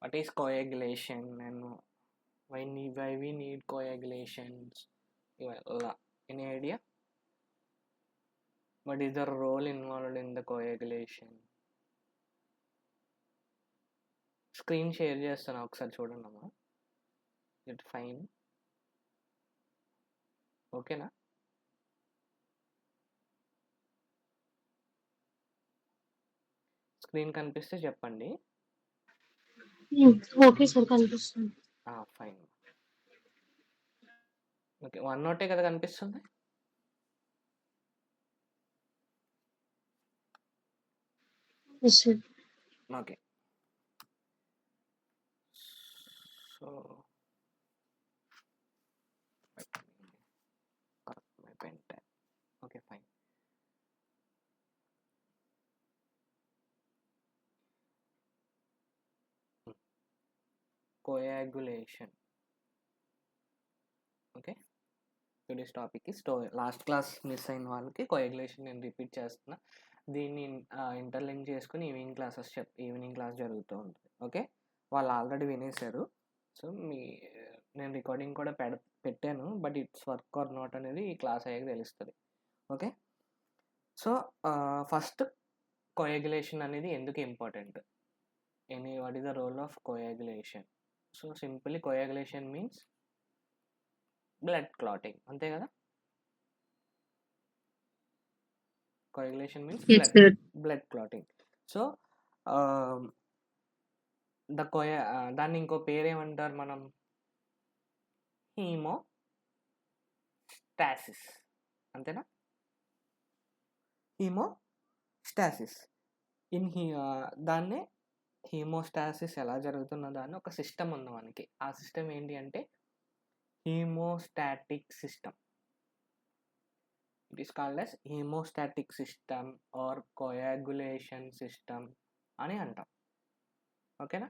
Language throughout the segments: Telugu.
what is coagulation and why we need coagulations. Any idea? What is the role involved in the coagulation? Screen share చేస్తాను, ఒకసారి చూడండి అమ్మా. ఇట్ ఫైన్, ఓకేనా? స్క్రీన్ కనిపిస్తే చెప్పండి. ఓకే సార్, కనిపిస్తుంది. ఫైన్. ఓకే, వన్ నోటే కదా కనిపిస్తుంది. Okay, so my pen tab. Okay, fine. Coagulation. Okay, today's topic is last class miss అయిన వాళ్ళకి కోయాగులేషన్ నేను రిపీట్ చేస్తున్నా. దీన్ని ఇంటర్లింక్ చేసుకుని ఈవినింగ్ క్లాస్ జరుగుతూ ఉంటుంది. ఓకే, వాళ్ళు ఆల్రెడీ వినేశారు. సో నేను రికార్డింగ్ కూడా పెట్టాను, but it's work or not అనేది ఈ క్లాస్ అయ్యాక తెలుస్తుంది. ఓకే, సో ఫస్ట్ కోయాగులేషన్ అనేది ఎందుకు important, what is the role of coagulation? So simply coagulation means blood clotting, అంతే కదా? Coagulation means blood clotting. So దాన్ని ఇంకో పేరేమంటారు మనం? హీమోస్టాసిస్, అంతేనా? హీమోస్టాసిస్ దాన్నే హీమోస్టాసిస్ ఎలా జరుగుతున్న దాన్ని ఒక సిస్టమ్ ఉంది మనకి. ఆ సిస్టమ్ ఏంటి అంటే haemostatic system. It is called as haemostatic system or coagulation system అని అంటాం. ఓకేనా?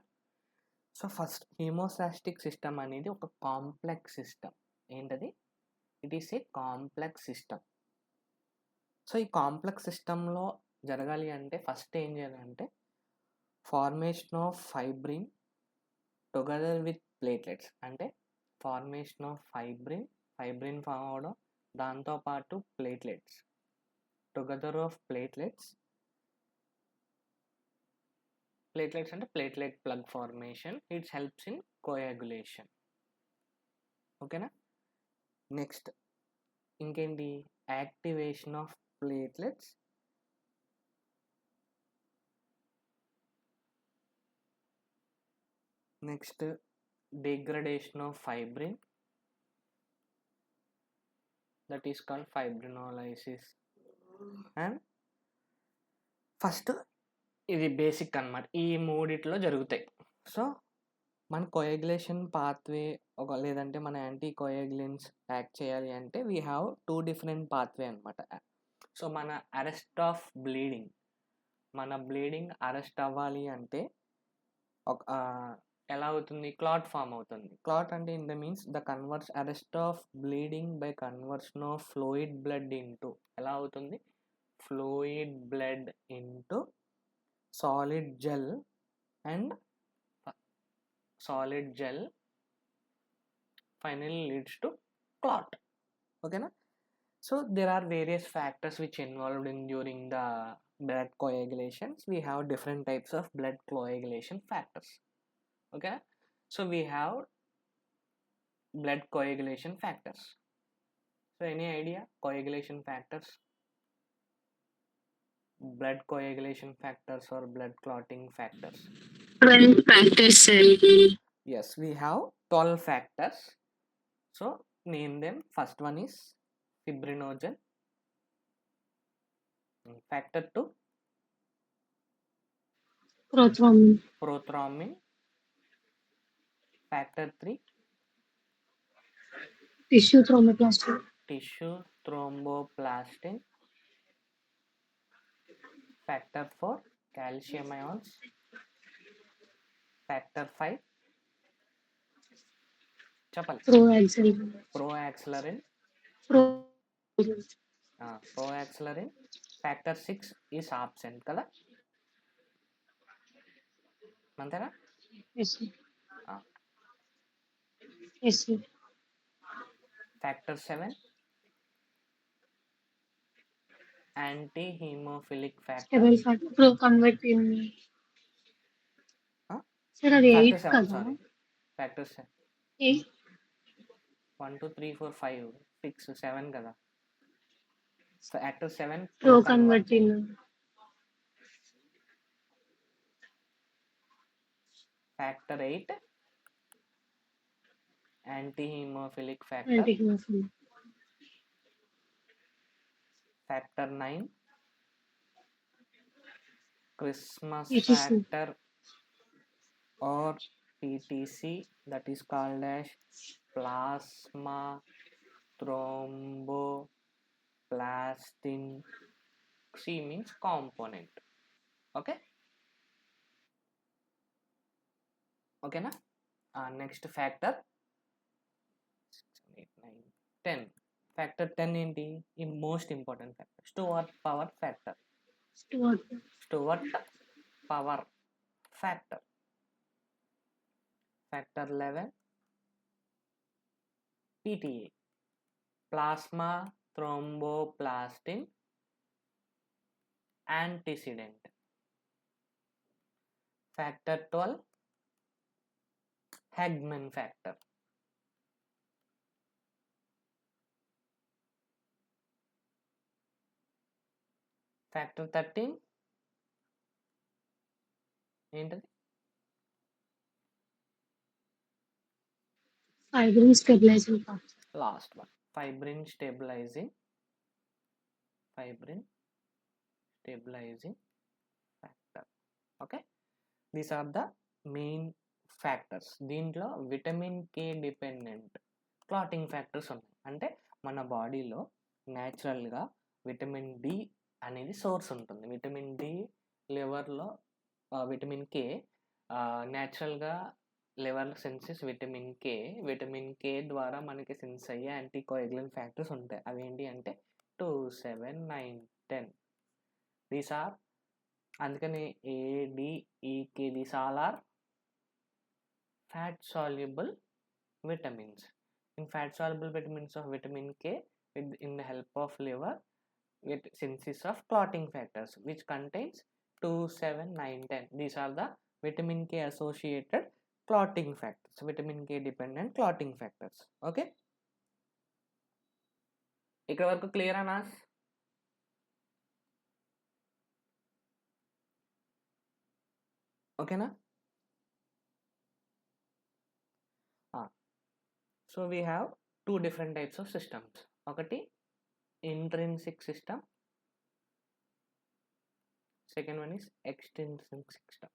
సో ఫస్ట్ హీమోస్టాటిక్ సిస్టమ్ అనేది ఒక కాంప్లెక్స్ సిస్టమ్. ఏంటది? It is a complex system. So ఈ కాంప్లెక్స్ సిస్టంలో జరగాలి అంటే ఫస్ట్ ఏం చేయాలంటే formation of fibrin together with platelets. అంటే ఫార్మేషన్ ఆఫ్ ఫైబ్రిన్ ఫామ్ అవడం, దాంతోపాటు ప్లేట్లెట్స్, టుగెదర్ ఆఫ్ ప్లేట్లెట్స్ అంటే platelet plug formation. Its helps in coagulation. ఓకేనా? నెక్స్ట్ ఇంకేంటి? Activation of platelets, next degradation of fibrin, that is called fibrinolysis. And first ఇది బేసిక్ అన్నమాట, ఈ మూడిట్లో జరుగుతాయి. సో మన కోయాగులేషన్ పాత్వే లేదంటే మన యాంటీ కోయాగులెంట్స్ యాక్ట్ చేయాలి అంటే వీ హ్యావ్ 2 డిఫరెంట్ పాత్వే అనమాట. సో మన అరెస్ట్ ఆఫ్ బ్లీడింగ్, మన బ్లీడింగ్ అరెస్ట్ అవ్వాలి అంటే ఎలా అవుతుంది? క్లాట్ ఫామ్ అవుతుంది. క్లాట్ అంటే in the means the arrest of bleeding by conversion of fluid blood into, ఎలా అవుతుంది? Fluid blood into solid gel, and solid gel finally leads to clot. Okay, so there are various factors which involved in during the blood coagulations. We have different types of blood coagulation factors. Okay, so we have blood coagulation factors. So any idea coagulation factors, blood coagulation factors or blood clotting factors? 12 factors, sir. Yes, we have 12 factors. So name them. First one is fibrinogen. Factor 2, prothrombin. Factor 3, tissue thromboplastin. Factor 4, calcium ions. Factor 5, చెప్పాలి, proaxillerin. Proaxillerin. Factor 6 is absent కదా, అంతేనా? Yes, sir. Ah, Yes, sir. factor 7, anti-hemophilic factor. Stable factor. Pro-converting. Ah, Sir, అది factor 8 7, కదా? sorry. Factor 7. 8. 1, 2, 3, 4, 5, 6, 7 కదా. Factor 7 Pro-converting. Factor 8, anti-hemophilic factor. Anti-hemophilic. Factor 9, Christmas PTC. factor or PTC, that is called as plasma thromboplastin. C means component. Okay, ఓకేనా. Next factor 8, 9, 10. ఫ్యాక్టర్ 10 ఏంటి? ఈ most important factor, Stuart power factor. Stuart power factor. Factor 11, PTA, plasma thromboplastin antecedent. Factor 12, Hagman factor. Factor 13 ఏంటది? Fibrin stabilizing factor. Last one, fibrin stabilizing factor. Okay, these are the main factors. దీంట్లో vitamin K dependent clotting factors ఉన్నాయి. అంటే మన బాడీలో న్యాచురల్గా విటమిన్ డి అనేది సోర్స్ ఉంటుంది. విటమిన్ డి లివర్లో, విటమిన్ కే న్యాచురల్గా లివర్ సెన్సెస్ విటమిన్ కే ద్వారా మనకి సెన్స్ అయ్యే యాంటీకోయాగులెంట్ ఫ్యాక్టర్స్ ఉంటాయి. అవి ఏంటి అంటే 2, 7, 9, 10. దీస్ ఆర్, అందుకని A D E K, these all are fat soluble vitamins. In fat soluble vitamins of vitamin K, in the help of liver, it synthesis of clotting factors which contains 2, 7, 9, 10. These are the vitamin K associated clotting factors, vitamin K dependent clotting factors. Okay, ఇక్కడ వరకు క్లియర్ అనా? ఓకేనా? So we have 2 different types of systems. ఒకటి intrinsic system, second one is extrinsic system.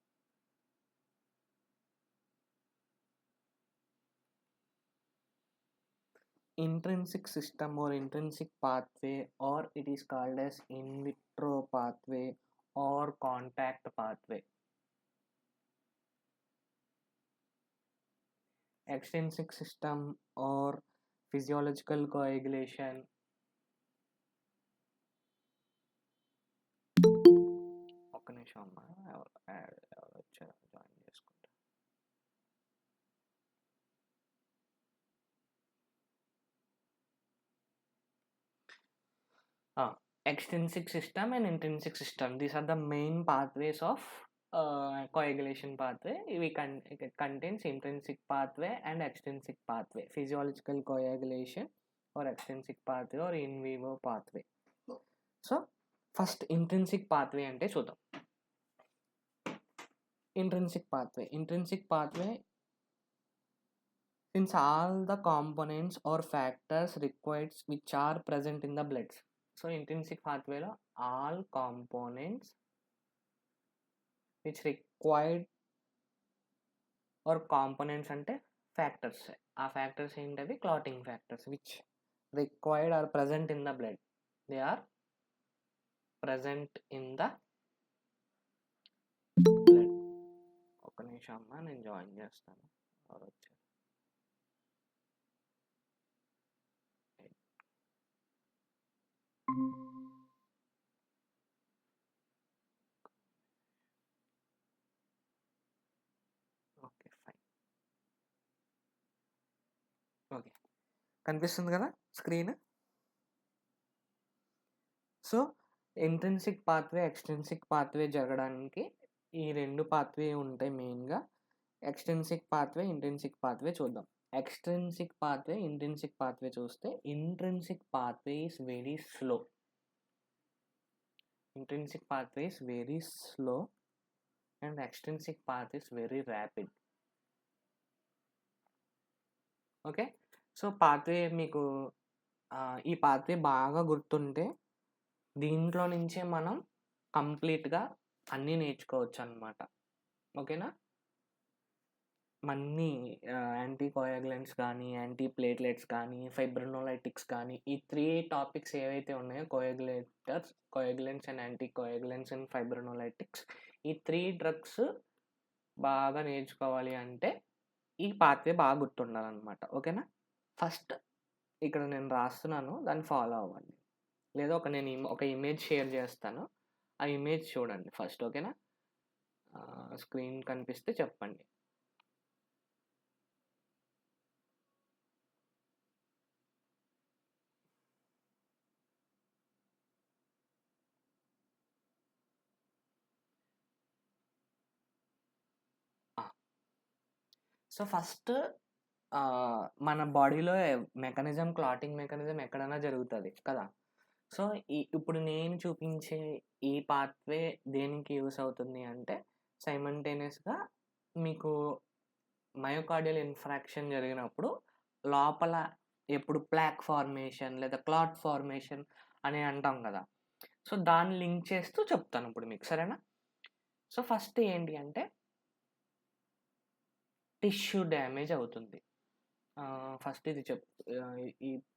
Intrinsic system or intrinsic pathway, or it is called as in vitro pathway or contact pathway. Extrinsic system or physiological coagulation. ఒక్క నిమిషం అమ్మా, ఎవరు వచ్చారు, జాయిన్ చేసుకుంటా. Extrinsic system and intrinsic system, these are the main pathways of coagulation pathway. It contains intrinsic pathway and extrinsic pathway, physiological coagulation or extrinsic pathway or in vivo pathway. So first intrinsic pathway ante చూద్దాం. Intrinsic pathway, since all the components or factors required which are present in the blood. So intrinsic pathway lo all components which required, or components అంటే ఫ్యాక్టర్స్, ఆ ఫ్యాక్టర్స్ ఏంటవి? Clotting factors which required are present in the blood. They are present in the blood. ఒక్క నిమిషం అమ్మా, నేను జాయిన్ చేస్తాను. ఎవరు వచ్చారు? ఓకే, కనిపిస్తుంది కదా screen. So intrinsic pathway, extrinsic pathway జరగడానికి ఈ 2 పాత్వే ఉంటాయి మెయిన్‌గా. ఎక్స్ట్రిన్సిక్ పాత్వే, ఇంట్రిన్సిక్ పాత్వే చూద్దాం. ఎక్స్ట్రిన్సిక్ పాత్వే, ఇంట్రిన్సిక్ పాత్వే చూస్తే intrinsic pathway is very slow. Intrinsic pathway is very slow and extrinsic path is very rapid. Okay, so pathway మీకు ఈ పాత్వే బాగా గుర్తుంటే దీంట్లో నుంచే మనం కంప్లీట్గా అన్నీ నేర్చుకోవచ్చు అనమాట. ఓకేనా, అన్నీ యాంటీ కోయాగులెంట్స్ కానీ, యాంటీ ప్లేట్లెట్స్ కానీ, ఫైబ్రినోలైటిక్స్ కానీ, ఈ 3 టాపిక్స్ ఏవైతే ఉన్నాయో coagulants and anti coagulants and ఫైబ్రినోలైటిక్స్, ఈ 3 డ్రగ్స్ బాగా నేర్చుకోవాలి అంటే ఈ పాత్వే బాగా గుర్తుండాలన్నమాట. ఓకేనా, ఫస్ట్ ఇక్కడ నేను రాస్తున్నాను, దాన్ని ఫాలో అవ్వండి. లేదా నేను ఒక ఇమేజ్ షేర్ చేస్తాను, ఆ ఇమేజ్ చూడండి ఫస్ట్. ఓకేనా, స్క్రీన్ కనిపిస్తే చెప్పండి. సో ఫస్ట్ మన బాడీలో క్లాటింగ్ మెకానిజం ఎక్కడైనా జరుగుతుంది కదా. సో ఇప్పుడు నేను చూపించే ఈ పాత్వే దేనికి యూస్ అవుతుంది అంటే సైమల్టేనియస్గా మీకు మయోకార్డియల్ ఇన్ఫ్రాక్షన్ జరిగినప్పుడు లోపల ఎప్పుడు ప్లాక్ ఫార్మేషన్ లేదా క్లాట్ ఫార్మేషన్ అని అంటాం కదా. సో దాన్ని లింక్ చేస్తూ చెప్తాను ఇప్పుడు మీకు, సరేనా. సో ఫస్ట్ ఏంటి అంటే టిష్యూ డ్యామేజ్ అవుతుంది. ఫస్ట్ ఇది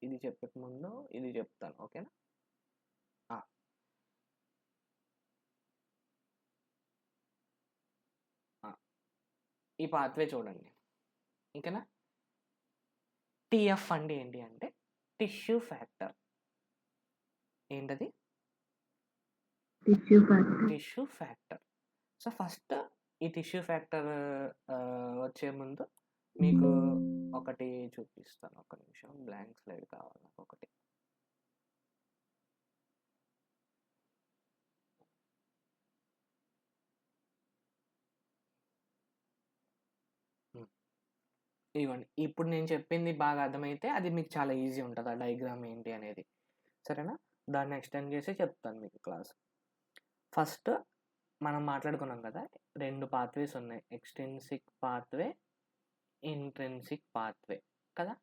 ఇది చెప్పక ముందు ఇది చెప్తాను. ఓకేనా, ఈ పాత్వే చూడండి. ఓకేనా, టిఎఫ్ అంటే ఏంటి అంటే టిష్యూ ఫ్యాక్టర్. ఏంటది? Tissue factor. సో ఫస్ట్ ఈ టిష్యూ ఫ్యాక్టర్ వచ్చే ముందు మీకు ఒకటి చూపిస్తాను. ఒక నిమిషం, బ్లాంక్ స్లైడ్ కావాలి నాకు ఒకటి. ఇవ్వండి, ఇప్పుడు నేను చెప్పింది బాగా అర్థమైతే అది మీకు చాలా ఈజీ ఉంటుంది, ఆ డయాగ్రామ్ ఏంటి అనేది. సరేనా, దాన్ని ఎక్స్టెండ్ చేసి చెప్తాను మీకు క్లాస్. ఫస్ట్ మనం మాట్లాడుకున్నాం కదా, 2 పాత్వేస్ ఉన్నాయి, ఎక్స్ట్రిన్సిక్ పాత్వే, ఇంట్రిన్సిక్ పాత్వే కదా.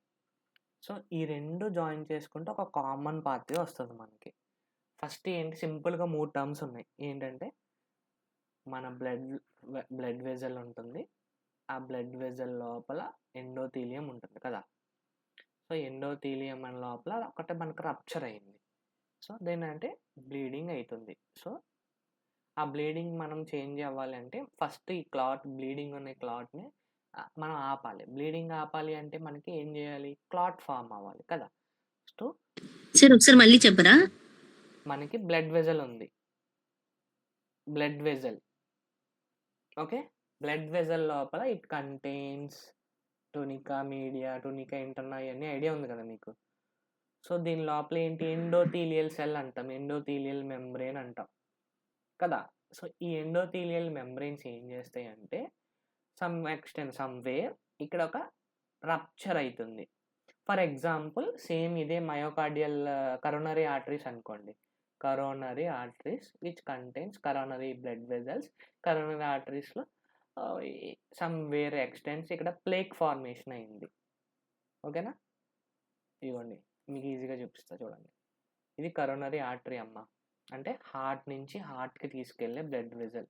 సో ఈ 2 జాయిన్ చేసుకుంటే ఒక కామన్ పాత్వే వస్తుంది మనకి. ఫస్ట్ ఏంటి, సింపుల్గా 3 టర్మ్స్ ఉన్నాయి. ఏంటంటే మన బ్లడ్ వెజల్ ఉంటుంది, ఆ బ్లడ్ వెజల్ లోపల ఎండోథీలియం ఉంటుంది కదా. సో ఎండోథీలియం అని లోపల ఒకటి మనకు రప్చర్ అయింది. సో దేని అంటే బ్లీడింగ్ అవుతుంది. సో ఆ బ్లీడింగ్ మనం చేంజ్ అవ్వాలి అంటే ఫస్ట్ ఈ బ్లీడింగ్ ఉన్న క్లాట్ని మనం ఆపాలి. బ్లీడింగ్ ఆపాలి అంటే మనకి ఏం చేయాలి, క్లాట్ ఫామ్ అవ్వాలి కదా. సో సార్ ఒకసారి మళ్ళీ చెప్పరా. మనకి బ్లడ్ వెజల్ ఉంది, blood vessel. Okay, blood vessel లోపల ఇట్ కంటైన్స్ టూనికా మీడియా, టూనికా ఇంటర్నా, ఇవన్నీ ఐడియా ఉంది కదా మీకు. సో దీని లోపల ఏంటి, ఎండోథీలియల్ సెల్ అంటాం, ఎండోథీలియల్ మెంబ్రెయిన్ అంటాం కదా. సో ఈ ఎండోథీలియల్ మెంబ్రెయిన్స్ ఏం చేస్తాయి అంటే సమ్వేర్ ఇక్కడ ఒక రప్చర్ అవుతుంది. ఫర్ ఎగ్జాంపుల్ సేమ్ ఇదే మయోకార్డియల్ కరోనరీ ఆర్టరీస్ అనుకోండి, coronary arteries which contains coronary blood vessels. Coronary ఆర్టరీస్లో సమ్వేర్ ఎక్స్టెన్స్ ఇక్కడ ప్లేక్ ఫార్మేషన్ అయింది. ఓకేనా, ఇవ్వండి మీకు ఈజీగా చూపిస్తా చూడండి. ఇది కరోనరీ ఆర్టరీ అమ్మ, అంటే హార్ట్ నుంచి హార్ట్కి తీసుకెళ్లే బ్లడ్ వెజల్.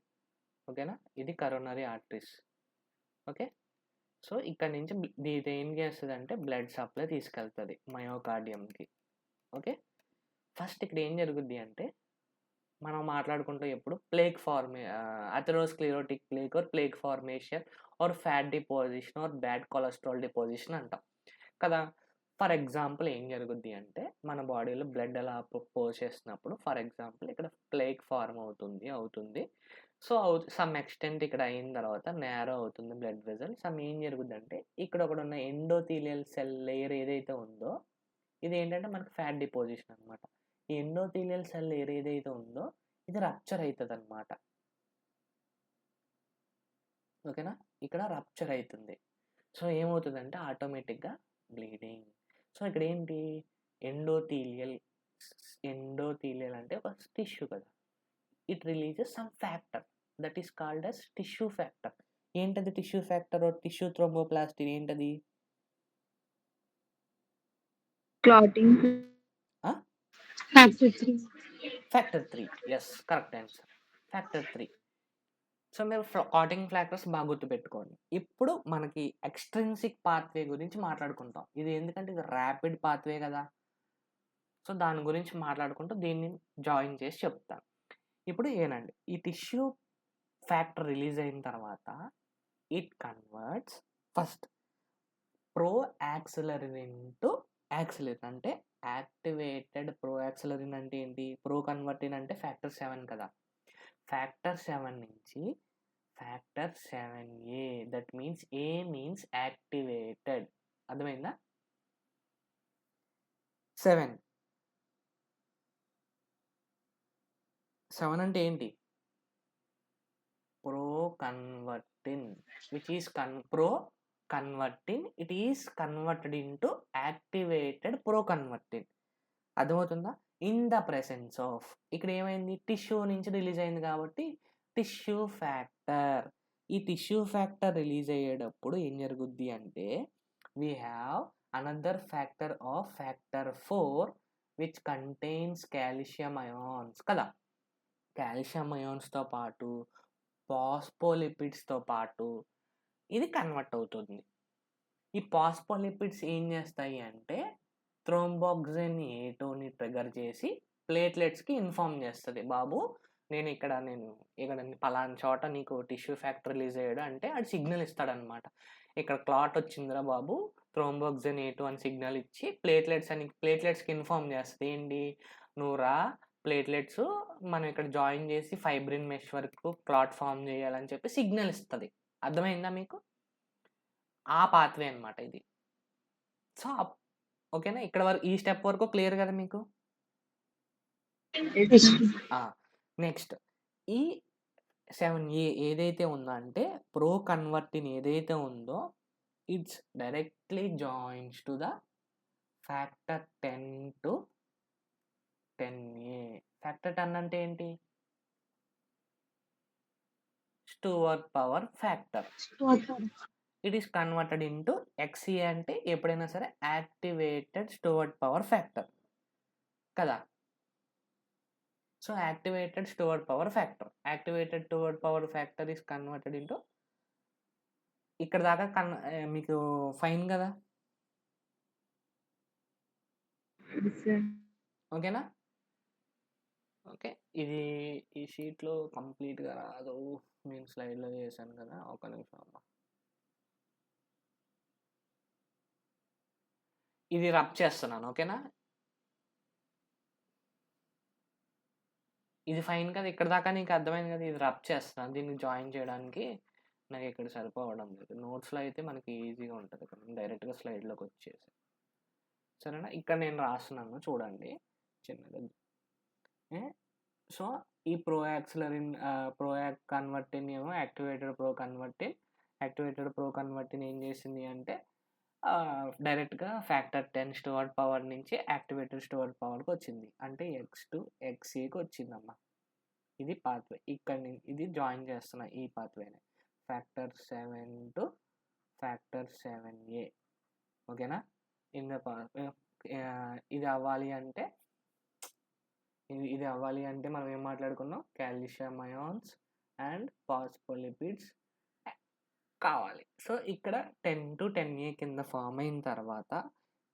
ఓకేనా, ఇది కరోనరీ ఆర్టరీస్. ఓకే, సో ఇక్కడ నుంచి ఇది ఏం చేస్తుంది అంటే బ్లడ్ సప్లై తీసుకెళ్తుంది మయోకార్డియంకి. ఓకే, ఫస్ట్ ఇక్కడ ఏం జరుగుద్ది అంటే మనం మాట్లాడుకుంటూ ఎప్పుడు atherosclerotic plaque or plaque formation or fat deposition or bad cholesterol deposition అంటాం కదా. ఫర్ ఎగ్జాంపుల్ ఏం జరుగుద్ది అంటే మన బాడీలో బ్లడ్ అలా పోసేసినప్పుడు ఫర్ ఎగ్జాంపుల్ ఇక్కడ ప్లేక్ ఫార్మ్ అవుతుంది. సో సమ్ ఎక్స్టెంట్ ఇక్కడ అయిన తర్వాత నేరో అవుతుంది బ్లడ్ వెజల్. సమ్ ఏం జరుగుద్దంటే ఇక్కడ ఒకడున్న ఎండోథీలియల్ సెల్ లేయర్ ఏదైతే ఉందో ఇది ఏంటంటే మనకి ఫ్యాట్ డిపోజిషన్ అనమాట. ఈ ఎండోథీలియల్ సెల్ లేయర్ ఏదైతే ఉందో ఇది రప్చర్ అవుతుంది అనమాట. ఓకేనా, ఇక్కడ రప్చర్ అవుతుంది. సో ఏమవుతుందంటే ఆటోమేటిక్గా బ్లీడింగ్. సో ఇక్కడ ఏంటి ఎండోథీలియల్ అంటే ఒక టిష్యూ కదా, it releases some factor that is called as tissue factor. ఏంటది టిష్యూ ఫ్యాక్టర్ టిష్యూ థ్రోంబోప్లాస్టిన్ ఏంటది? Clotting. Huh? Factor 3. Factor 3. Yes, correct answer, factor 3. So మీరు క్లాటింగ్ ఫ్యాక్టర్స్ బాగా గుర్తుపెట్టుకోండి. ఇప్పుడు మనకి ఎక్స్ట్రిన్సిక్ పాత్వే గురించి మాట్లాడుకుంటాం. ఇది ఎందుకంటే ఇది ర్యాపిడ్ పాత్వే కదా, సో దాని గురించి మాట్లాడుకుంటూ దీన్ని జాయిన్ చేసి చెప్తాను. ఇప్పుడు ఏనండి, ఈ టిష్యూ ఫ్యాక్టర్ రిలీజ్ అయిన తర్వాత it converts first proaccelerin into accelerin. అంటే యాక్టివేటెడ్ ప్రో యాక్సిలరిన్ అంటే ఏంటి? ప్రో కన్వర్టిన్ అంటే ఫ్యాక్టర్ 7 కదా. ఫ్యాక్టర్ 7 నుంచి factor 7A, that means A means activated. అర్థమైందా? 7 అంటే ఏంటి? Proconvertin, which is proconvertin, it is converted into activated proconvertin. అర్థమవుతుందా? ఇన్ ద ప్రెసెన్స్ ఆఫ్, ఇక్కడ ఏమైంది, టిష్యూ నుంచి రిలీజ్ అయింది కాబట్టి టిష్యూ ఫ్యాక్టర్. ఈ టిష్యూ ఫ్యాక్టర్ రిలీజ్ అయ్యేటప్పుడు ఏం జరుగుద్ది అంటే we have another factor of factor 4 which contains calcium ions కదా. కాల్షియం అయాన్స్తో పాటు పాస్పోలిపిడ్స్తో పాటు ఇది కన్వర్ట్ అవుతుంది. ఈ పాస్పోలిపిడ్స్ ఏం చేస్తాయి అంటే థ్రోంబోక్సిన్ A2ని ట్రిగర్ చేసి ప్లేట్లెట్స్కి ఇన్ఫార్మ్ చేస్తుంది, బాబు నేను ఇక్కడ పలానా చోట నీకు టిష్యూ ఫ్యాక్టర్ రిలీజ్ అయ్యాడు అంటే అది సిగ్నల్ ఇస్తాడనమాట. ఇక్కడ క్లాట్ వచ్చిందిరా బాబు, థ్రోంబోక్సిన్ A2 అని సిగ్నల్ ఇచ్చి ప్లేట్లెట్స్కి ఇన్ఫార్మ్ చేస్తుంది. ఏంటి, నువ్వు రా, ప్లేట్లెట్స్ మనం ఇక్కడ జాయిన్ చేసి ఫైబ్రిన్ మెష్ వరకు క్లాట్ ఫామ్ చేయాలని చెప్పి సిగ్నల్ ఇస్తుంది. అర్థమైందా మీకు? ఆ పాత్వే అనమాట ఇది. సో ఓకేనా, ఇక్కడ వరకు ఈ స్టెప్ వరకు క్లియర్ కదా మీకు? నెక్స్ట్ ఈ 7A ఏదైతే ఉందో అంటే ప్రో కన్వర్టిన్ ఏదైతే ఉందో it's directly joins to the factor 10 to 10A. Factor 10 అంటే ఏంటి? Stuart power factor. It is converted into XA అంటే ఎప్పుడైనా సరే యాక్టివేటెడ్ స్టూవర్ట్ పవర్ ఫ్యాక్టర్ కదా. So activated Stuart power factor is converted into, ఇక్కడ దాకా మీకు ఫైన్ కదా, ఓకేనా? ఓకే, ఇది ఈ షీట్లో కంప్లీట్గా రాదు, నేను స్లైడ్లో చేశాను కదా, ఒక నిమిషం అమ్మ. ఇది రబ్ చేస్తున్నాను, ఓకేనా? ఇది ఫైన్ కదా, ఇక్కడ దాకా నీకు అర్థమైంది కదా. ఇది రబ్ చేస్తున్నాను, దీన్ని జాయిన్ చేయడానికి నాకు ఇక్కడ సరిపోవడం లేదు. నోట్స్లో అయితే మనకి ఈజీగా ఉంటుంది కదా, డైరెక్ట్గా స్లైడ్లోకి వచ్చేసి. సరేనా, ఇక్కడ నేను రాస్తున్నాను చూడండి చిన్నగా. సో ఈ ప్రో కన్వర్టిన్ ఏమో యాక్టివేటెడ్ ప్రో కన్వర్టిన్ ఏం చేసింది అంటే డైరెక్ట్గా ఫ్యాక్టర్ 10 స్టూవర్ట్ పవర్ నుంచి యాక్టివేటెడ్ స్టూవర్ట్ పవర్కి వచ్చింది, అంటే X2 XAకి వచ్చిందమ్మా. ఇది పాత్వే, ఇక్కడ ఇది జాయిన్ చేస్తున్నా ఈ పాత్వేనే, ఫ్యాక్టర్ 7 టు ఫ్యాక్టర్ 7A. ఓకేనా? ఇది అవ్వాలి అంటే మనం ఏం మాట్లాడుకున్నాం, కాల్షియం అయాన్స్ అండ్ ఫాస్ఫోలిపిడ్స్ కావాలి. సో ఇక్కడ 10 టు 10A కింద ఫామ్ అయిన తర్వాత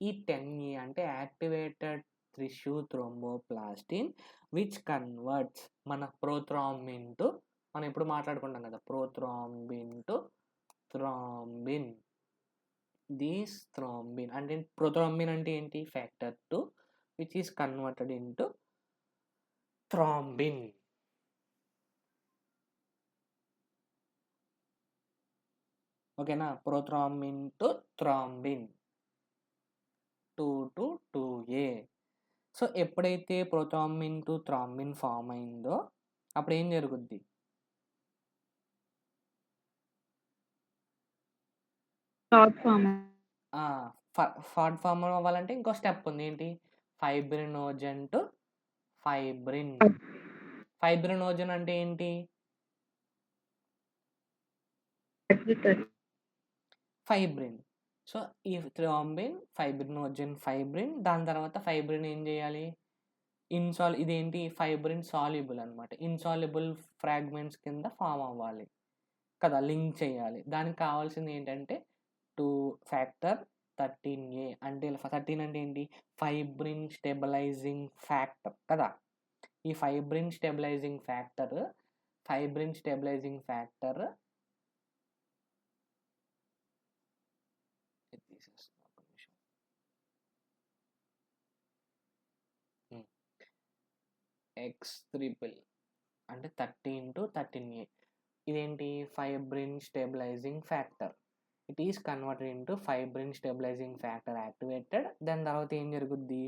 ఈ 10A అంటే activated tissue thromboplastin which converts మన ప్రోథ్రాంబిన్ టు, మనం ఇప్పుడు మాట్లాడుకుంటాం కదా, prothrombin to thrombin. This thrombin అంటే ప్రోథ్రోంబిన్ అంటే ఏంటి? Factor 2 which is converted into thrombin. ఓకేనా? Prothrombin to thrombin 2 to 2A. So ఎప్పుడైతే ప్రోథ్రోంబిన్ టు థ్రోంబిన్ ఫామ్ అయిందో అప్పుడు ఏం జరుగుద్ది? Short form. షార్ట్ ఫామ్ అవ్వాలంటే ఇంకో స్టెప్ ఉంది. ఏంటి? Fibrinogen to fibrin. ఫైబ్రినోజన్ అంటే ఏంటి? ఫైబ్రిన్. సో ఈ థ్రోంబిన్, ఫైబ్రినోజన్, ఫైబ్రిన్, దాని తర్వాత ఫైబ్రిన్ ఏం చేయాలి? ఇదేంటి? ఫైబ్రిన్ సాల్యుబుల్ అనమాట. ఇన్సాల్యుబుల్ ఫ్రాగ్మెంట్స్ కింద ఫామ్ అవ్వాలి కదా, లింక్ చేయాలి. దానికి కావాల్సింది ఏంటంటే ఫ్యాక్టర్ 13A. అంటే 13 అంటే ఏంటి? ఫైబ్రిన్ స్టెబిలైజింగ్ ఫ్యాక్టర్ కదా. ఈ ఫైబ్రిన్ స్టెబిలైజింగ్ ఫ్యాక్టర్ X3 అంటే 13 to 13A. ఇదేంటి? Fibrin stabilising factor. It is converted into fibrin stabilising factor activated. దాని తర్వాత ఏం జరుగుద్ది?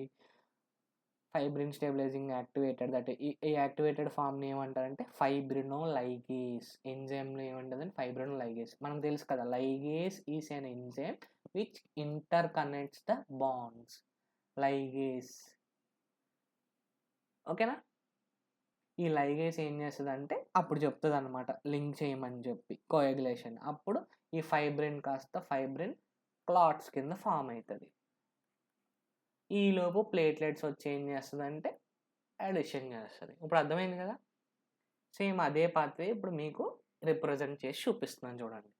ఫైబ్రిన్ స్టెబిలైజింగ్ యాక్టివేటెడ్ దట్ ఈ యాక్టివేటెడ్ ఫామ్ని ఏమంటారంటే ఫైబ్రినోలైగేస్. ఎంజైమ్లో ఏమంటుందని ఫైబ్రినోలైగేస్. మనకు తెలుసు కదా, ligase is an enzyme which inter connects the bonds. Ligase. ఓకేనా? ఈ లైగేస్ ఏం చేస్తుంది అంటే అప్పుడు చెప్తుంది అనమాట, లింక్ చేయమని చెప్పి కోయాగులేషన్. అప్పుడు ఈ ఫైబ్రిన్ కాస్త ఫైబ్రిన్ క్లాట్స్ కింద ఫామ్ అవుతుంది. ఈలోపు ప్లేట్లెట్స్ వచ్చి ఏం చేస్తుంది అంటే అడిషన్ చేస్తుంది. ఇప్పుడు అర్థమైంది కదా? సేమ్ అదే పాత్వే ఇప్పుడు మీకు రిప్రజెంట్ చేసి చూపిస్తున్నాను చూడండి.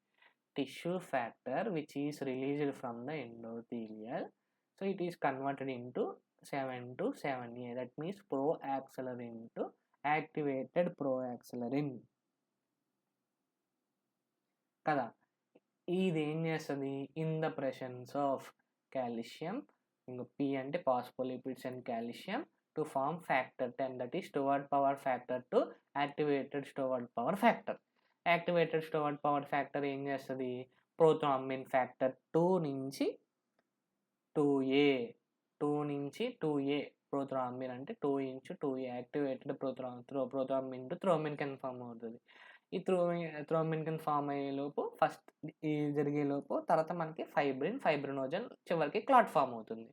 Tissue factor which is released from the endothelial. So it is converted into 7 to 7A. That means proaccelerin to activated proaccelerin కదా. ఇది ఏం చేస్తుంది? In the presence of calcium, ఇంకో P అంటే phospholipids and calcium, to form factor 10 that is Stuart Prower factor to activated Stuart Prower factor. Activated Stuart Prower factor ఏం చేస్తుంది? ప్రోథ్రోంబిన్ ఫ్యాక్టర్ 2 నుంచి 2A, 2 నుంచి 2A. ప్రోథ్రోంబిన్ అంటే 2 into 2A activated ప్రోథ్రోంబిన్ to thrombin కింద ఫామ్ అవుతుంది. ఈ థ్రోంబిన్ కింద ఫామ్ అయ్యేలోపు ఫస్ట్ ఈ జరిగేలోపు తర్వాత మనకి ఫైబ్రినోజన్, చివరికి క్లాట్ ఫామ్ అవుతుంది.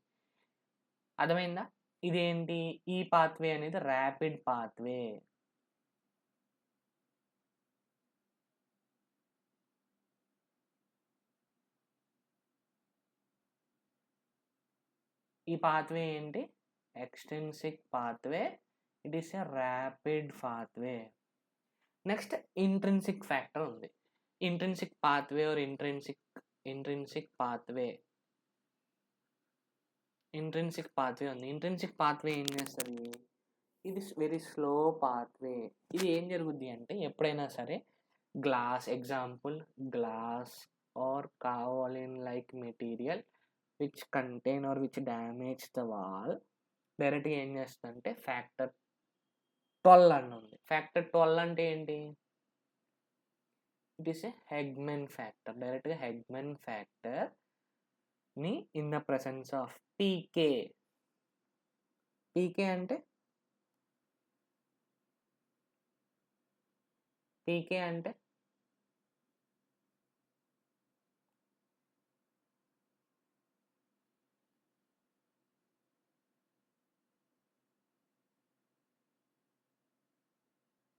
అర్థమైందా? ఇదేంటి? ఈ పాత్వే అనేది ర్యాపిడ్ పాత్వే. ఈ పాత్వే ఏంటి? Extrinsic pathway. It is a rapid pathway. Next intrinsic factor ఉంది. Intrinsic pathway or intrinsic pathway ఉంది. ఇంట్రిన్సిక్ పాత్వే ఏం చేస్తుంది? ఇది వెరీ స్లో పాత్వే. ఇది ఏం జరుగుద్ది అంటే ఎప్పుడైనా సరే example glass or kaolin like material which contain or which damage the wall, డైరెక్ట్గా ఏం చేస్తుందంటే ఫ్యాక్టర్ 12 అని ఉంది. ఫ్యాక్టర్ 12 అంటే ఏంటి? It is a Hageman factor. డైరెక్ట్గా హెగ్మెన్ ఫ్యాక్టర్ ని in the presence of PK. PK అంటే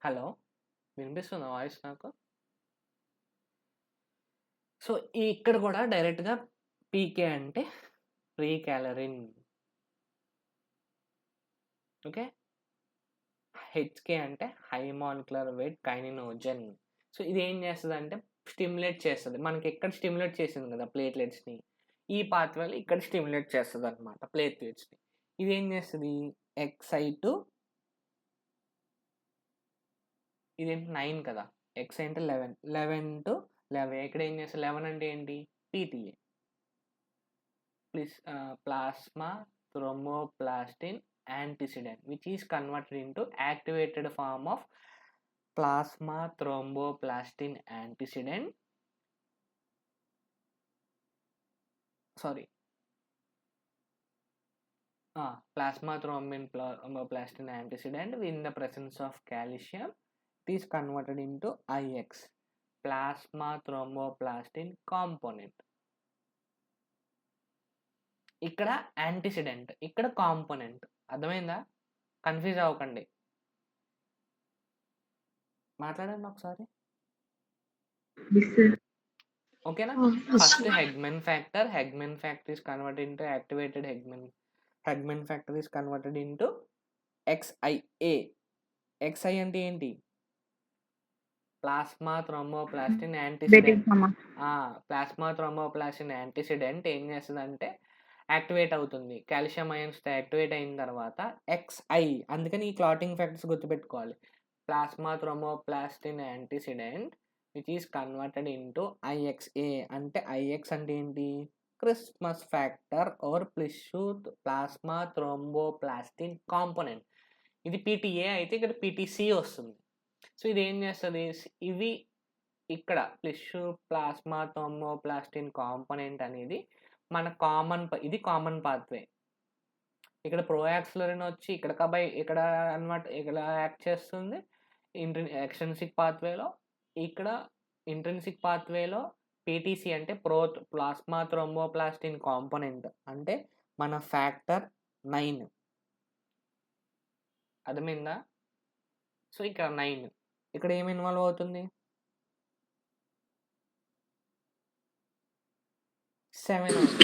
హలో, వినిపిస్తుందా వాయిస్ నాకు? సో ఇక్కడ కూడా డైరెక్ట్గా పీకే అంటే ప్రీ క్యాలరిన్. ఓకే. హెచ్కే అంటే హై మాలిక్యులర్ వెయిట్ కైనినోజన్. సో ఇది ఏం చేస్తుంది అంటే స్టిమ్యులేట్ చేస్తుంది. మనకి ఎక్కడ స్టిమ్యులేట్ చేసింది కదా ప్లేట్లెట్స్ని, ఈ పాత్వేలు ఇక్కడ స్టిమ్యులేట్ చేస్తుంది అనమాట ప్లేట్లెట్స్ని. ఇది ఏం చేస్తుంది? XI టు ఇదేంటి 9 కదా, XI అంటే 11 to 11. ఇక్కడ ఏం చేస్తుంది? 11 అంటే ఏంటి? PTA. plasma thromboplastin antecedent, which is converted into activated form of plasma thromboplastin antecedent. Plasma thromboplastin antecedent in the presence of calcium, it is converted into IX, plasma thromboplastin component. ఇక్కడ యాంటీసిడెంట్, ఇక్కడ కాంపోనెంట్. అర్థమైందా? కన్ఫ్యూజ్ అవ్వకండి. మాట్లాడండి ఒకసారి, ఓకేనా? First Hageman factor is converted into activated Hegman factor is converted into XIA. XI అంటే ఏంటి? Plasma thromboplastin antecedent. Plasma thromboplastin antecedent ఏం చేస్తుందంటే యాక్టివేట్ అవుతుంది. కాల్షియం అయాన్స్తో యాక్టివేట్ అయిన తర్వాత XI, అందుకని ఈ క్లాటింగ్ ఫ్యాక్టర్స్ గుర్తుపెట్టుకోవాలి. Plasma thromboplastin antecedent which is converted into IXA. అంటే IX అంటే ఏంటి? Christmas factor or plasma thromboplastin component. ఇది PTA అయితే ఇక్కడ PTC వస్తుంది. సో ఇది ఏం చేస్తుంది? ఇవి ఇక్కడ ప్లాస్మా థ్రోంబోప్లాస్టిన్ కాంపోనెంట్ అనేది మన ఇది కామన్ పాత్వే. ఇక్కడ ప్రోయాక్సిలరిన్ వచ్చి ఇక్కడ అన్నమాట ఇక్కడ యాక్ట్ చేస్తుంది ఎక్స్ట్రిన్సిక్ పాత్వేలో. ఇక్కడ ఇంట్రిన్సిక్ పాత్వేలో PTC అంటే ప్లాస్మా థ్రోంబోప్లాస్టిన్ కాంపోనెంట్ అంటే మన ఫ్యాక్టర్ 9. అర్థమైందా? సో ఇక్కడ 9, ఇక్కడ ఏమి ఇన్వాల్వ్ అవుతుంది?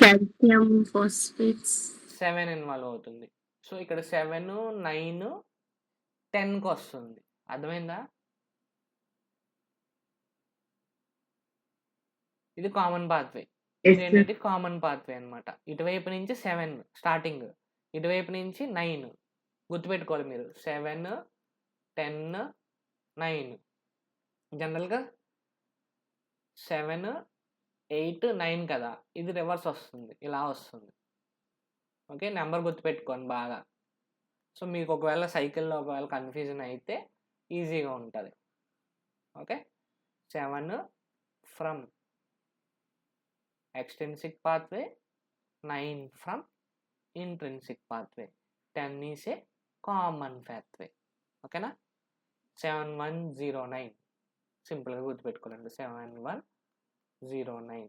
కాల్షియం ఫాస్ఫేట్స్ 7 ఇన్వాల్వ్ అవుతుంది. సో ఇక్కడ 7, 9, 10కి వస్తుంది. అర్థమైందా? ఇది కామన్ పాత్వే. ఇదేంటంటే కామన్ పాత్వే అనమాట. ఇటువైపు నుంచి 7 స్టార్టింగ్, ఇటువైపు నుంచి 9. గుర్తుపెట్టుకోవాలి మీరు, 7, 10, 9. జనరల్గా 7, 8, 9 కదా, ఇది రివర్స్ వస్తుంది, ఇలా వస్తుంది. ఓకే, నెంబర్ గుర్తుపెట్టుకోండి బాగా. సో మీకు ఒకవేళ సైకిల్లో ఒకవేళ కన్ఫ్యూజన్ అయితే ఈజీగా ఉంటుంది. Okay, 7 from extrinsic pathway, 9 from intrinsic pathway, 10 is a common pathway. ఓకేనా? 7109 సింపుల్గా గుర్తుపెట్టుకోవాలండి. 7109.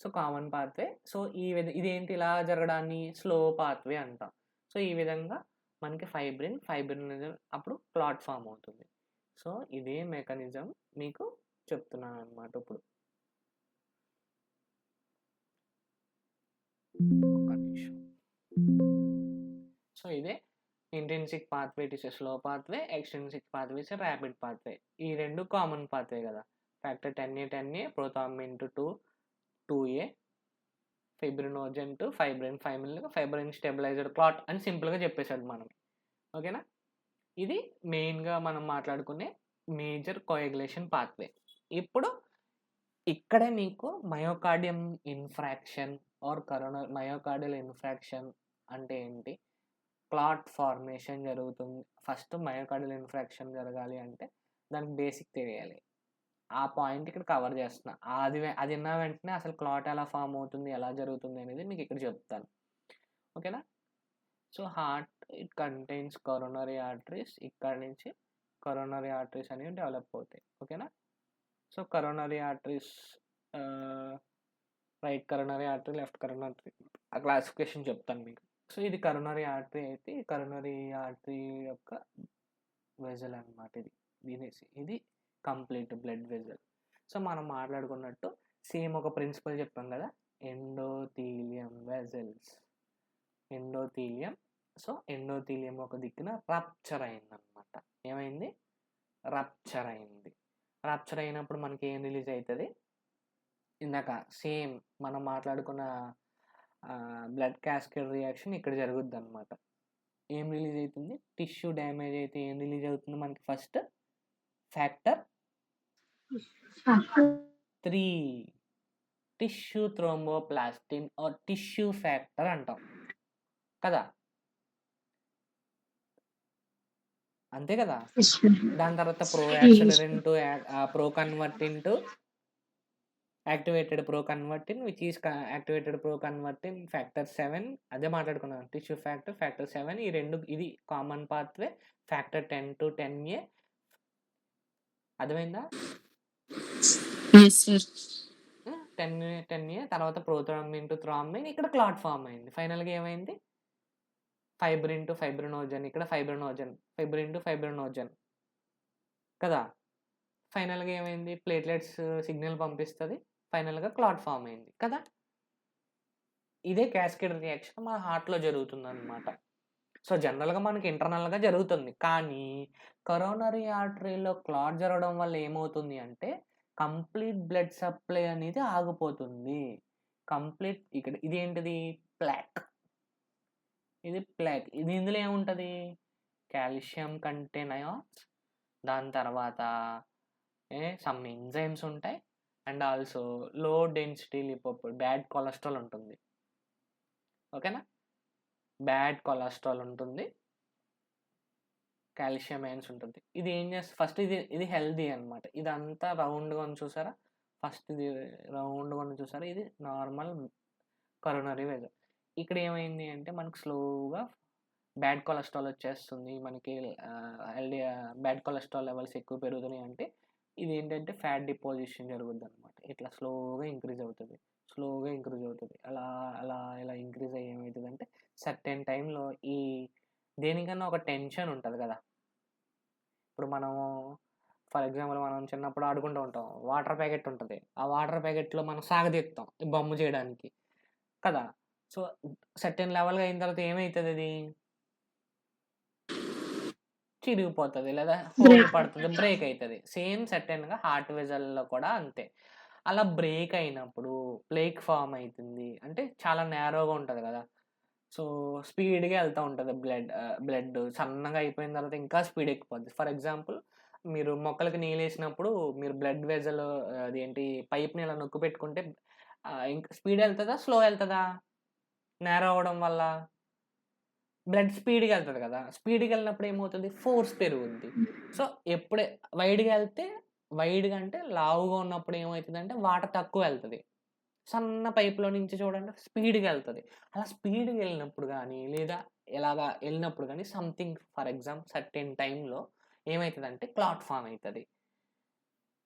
So common pathway. సో ఇదేంటి ఇలా జరగడాన్ని స్లో పాత్వే అంటాం. సో ఈ విధంగా మనకి ఫైబ్రిన్ అప్పుడు క్లాట్ ఫామ్ అవుతుంది. సో ఇదే మెకానిజం మీకు చెప్తున్నాను అన్నమాట. ఇప్పుడు ఒక నిమిషం. సో ఇదే intrinsic pathway it is a slow pathway, extrinsic pathway is a rapid pathway. ఈ రెండు కామన్ పాత్వే కదా. Factor 10A prothrombin to 2A, fibrinogen to fibrin stabilised clot అని సింపుల్గా చెప్పేశాడు మనకి. ఓకేనా? ఇది మెయిన్గా మనం మాట్లాడుకునే మేజర్ కోయాగులేషన్ పాత్వే. ఇప్పుడు ఇక్కడే మీకు myocardium infarction or myocardial infarction అంటే ఏంటి, క్లాట్ ఫార్మేషన్ జరుగుతుంది. ఫస్ట్ మయోకార్డియల్ ఇన్ఫ్రాక్షన్ జరగాలి అంటే దానికి బేసిక్ తెలియాలి. ఆ పాయింట్ ఇక్కడ కవర్ చేస్తున్నా. అది విన్న వెంటనే అసలు క్లాట్ ఎలా ఫామ్ అవుతుంది, ఎలా జరుగుతుంది అనేది మీకు ఇక్కడ చెప్తాను. ఓకేనా? So heart it contains coronary arteries. ఇక్కడ నుంచి కరోనరీ ఆర్టరీస్ అనేవి డెవలప్ అవుతాయి. ఓకేనా? So coronary arteries, right coronary artery, left coronary, ఆ క్లాసిఫికేషన్ చెప్తాను మీకు. సో ఇది కరోనరీ ఆర్టరీ అయితే కరోనరీ ఆర్టరీ యొక్క వెజల్ అనమాట. ఇది కంప్లీట్ బ్లడ్ వెజల్. సో మనం మాట్లాడుకున్నట్టు సేమ్ ఒక ప్రిన్సిపల్ చెప్పాం కదా, ఎండోథీలియం వెజల్స్. సో ఎండోథీలియం ఒక దిక్కున రప్చర్ అయిందనమాట. ఏమైంది? రప్చర్ అయింది. రప్చర్ అయినప్పుడు మనకి ఏం రిలీజ్ అవుతుంది? ఇందాక సేమ్ మనం మాట్లాడుకున్న బ్లడ్ క్యాస్కేడ్ రియాక్షన్ ఇక్కడ జరుగుద్ది అనమాట. ఏం రిలీజ్ అవుతుంది? టిష్యూ డ్యామేజ్ అయితే ఏం రిలీజ్ అవుతుంది మనకి? First factor 3. Tissue thromboplastin or tissue factor అంటాం కదా, అంతే కదా. దాని తర్వాత proconvertin to activated proconvertin which is activated proconvertin factor 7 అదే మాట్లాడుకున్నాం. టిష్యూ ఫ్యాక్టర్ 7 ఈ రెండు, ఇది common pathway. Factor 10 to 10A అర్థమైందా. 10A తర్వాత ప్రోథ్రాంబిన్ టు థ్రాంబిన్, ఇక్కడ క్లాట్ ఫామ్ అయింది. ఫైనల్గా ఏమైంది, ఫైబ్రిన్ టు ఫైబ్రినోజన్, ఇక్కడ ఫైబ్రిన్ టు ఫైబ్రినోజన్ కదా. ఫైనల్గా ఏమైంది, ప్లేట్లెట్స్ సిగ్నల్ పంపిస్తుంది, ఫైనల్గా క్లాట్ ఫామ్ అయింది కదా. ఇదే క్యాస్కేడ్ రియాక్షన్ మన హార్ట్లో జరుగుతుంది అనమాట. సో జనరల్గా మనకి ఇంటర్నల్గా జరుగుతుంది, కానీ కరోనరీ ఆర్టరీలో క్లాట్ జరగడం వల్ల ఏమవుతుంది అంటే కంప్లీట్ బ్లడ్ సప్లై అనేది ఆగిపోతుంది. కంప్లీట్ ఇక్కడ ఇది ఏంటిది, ప్లాక్. ఇది ప్లాక్. ఇది ఇందులో ఏముంటుంది, కాల్షియం కంటెంట్ అయాన్స్, దాని తర్వాత సమ్ ఎంజైమ్స్ ఉంటాయి, and also low density lipoprotein, bad cholesterol ఉంటుంది. ఓకేనా, బ్యాడ్ కొలెస్ట్రాల్ ఉంటుంది, కాల్షియం అయాన్స్ ఉంటుంది. ఇది ఏం చేస్తుంది, ఫస్ట్ ఇది హెల్దీ అనమాట. ఇదంతా రౌండ్గా ఉంది చూసారా, ఫస్ట్ ఇది రౌండ్గా ఉంది చూసారా, ఇది నార్మల్ కరోనరీ వెజల్. ఇక్కడ ఏమైంది అంటే మనకు స్లోగా బ్యాడ్ కొలెస్ట్రాల్ వచ్చేస్తుంది, మనకి బ్యాడ్ కొలెస్ట్రాల్ లెవెల్స్ ఎక్కువ పెరుగుతున్నాయి. అంటే ఇది ఏంటంటే ఫ్యాట్ డిపాజిషన్ జరుగుద్ది అనమాట. ఇట్లా స్లోగా ఇంక్రీజ్ అవుతుంది, అలా అలా ఇలా ఇంక్రీజ్ అయ్యి ఏమవుతుంది అంటే సర్టెన్ టైంలో ఈ దేనికన్నా ఒక టెన్షన్ ఉంటుంది కదా. ఇప్పుడు మనము ఫర్ ఎగ్జాంపుల్ మనం చిన్నప్పుడు ఆడుకుంటూ ఉంటాం, వాటర్ ప్యాకెట్ ఉంటుంది, ఆ వాటర్ ప్యాకెట్లో మనం సాగదీస్తాం ఈ బొమ్మ చేయడానికి కదా. సో సర్టెన్ లెవెల్గా అయిన తర్వాత ఏమవుతుంది, అది చిరిగిపోతుంది లేదా హోల్ పడుతుంది, బ్రేక్ అవుతుంది. సేమ్ సర్టెన్గా హార్ట్ వెజల్లో కూడా అంతే. అలా బ్రేక్ అయినప్పుడు ప్లేక్ ఫామ్ అవుతుంది, అంటే చాలా నేరోగా ఉంటుంది కదా. సో స్పీడ్గా వెళ్తూ ఉంటుంది బ్లడ్ సన్నగా అయిపోయిన తర్వాత ఇంకా స్పీడ్ ఎక్కిపోద్ది. ఫర్ ఎగ్జాంపుల్ మీరు మొక్కలకి నీళ్ళు వేసినప్పుడు మీరు బ్లడ్ వెజల్ అదేంటి పైప్ని ఇలా నొక్కు పెట్టుకుంటే ఇంకా స్పీడ్ వెళ్తుందా, స్లో వెళ్తుందా, నేరో అవ్వడం వల్ల బ్లడ్ స్పీడ్గా వెళ్తుంది కదా. స్పీడ్గా వెళ్ళినప్పుడు ఏమవుతుంది, ఫోర్స్ పెరుగుద్ది. సో ఎప్పుడే వైడ్గా అంటే లావుగా ఉన్నప్పుడు ఏమవుతుంది అంటే వాటర్ తక్కువ వెళ్తుంది, సన్న పైప్లో నుంచి చూడండి స్పీడ్గా వెళ్తుంది. అలా స్పీడ్గా వెళ్ళినప్పుడు కానీ లేదా ఎలాగా వెళ్ళినప్పుడు కానీ సంథింగ్ ఫర్ ఎగ్జాంపుల్ సర్టెన్ టైంలో ఏమవుతుంది అంటే క్లాట్ ఫామ్ అవుతుంది,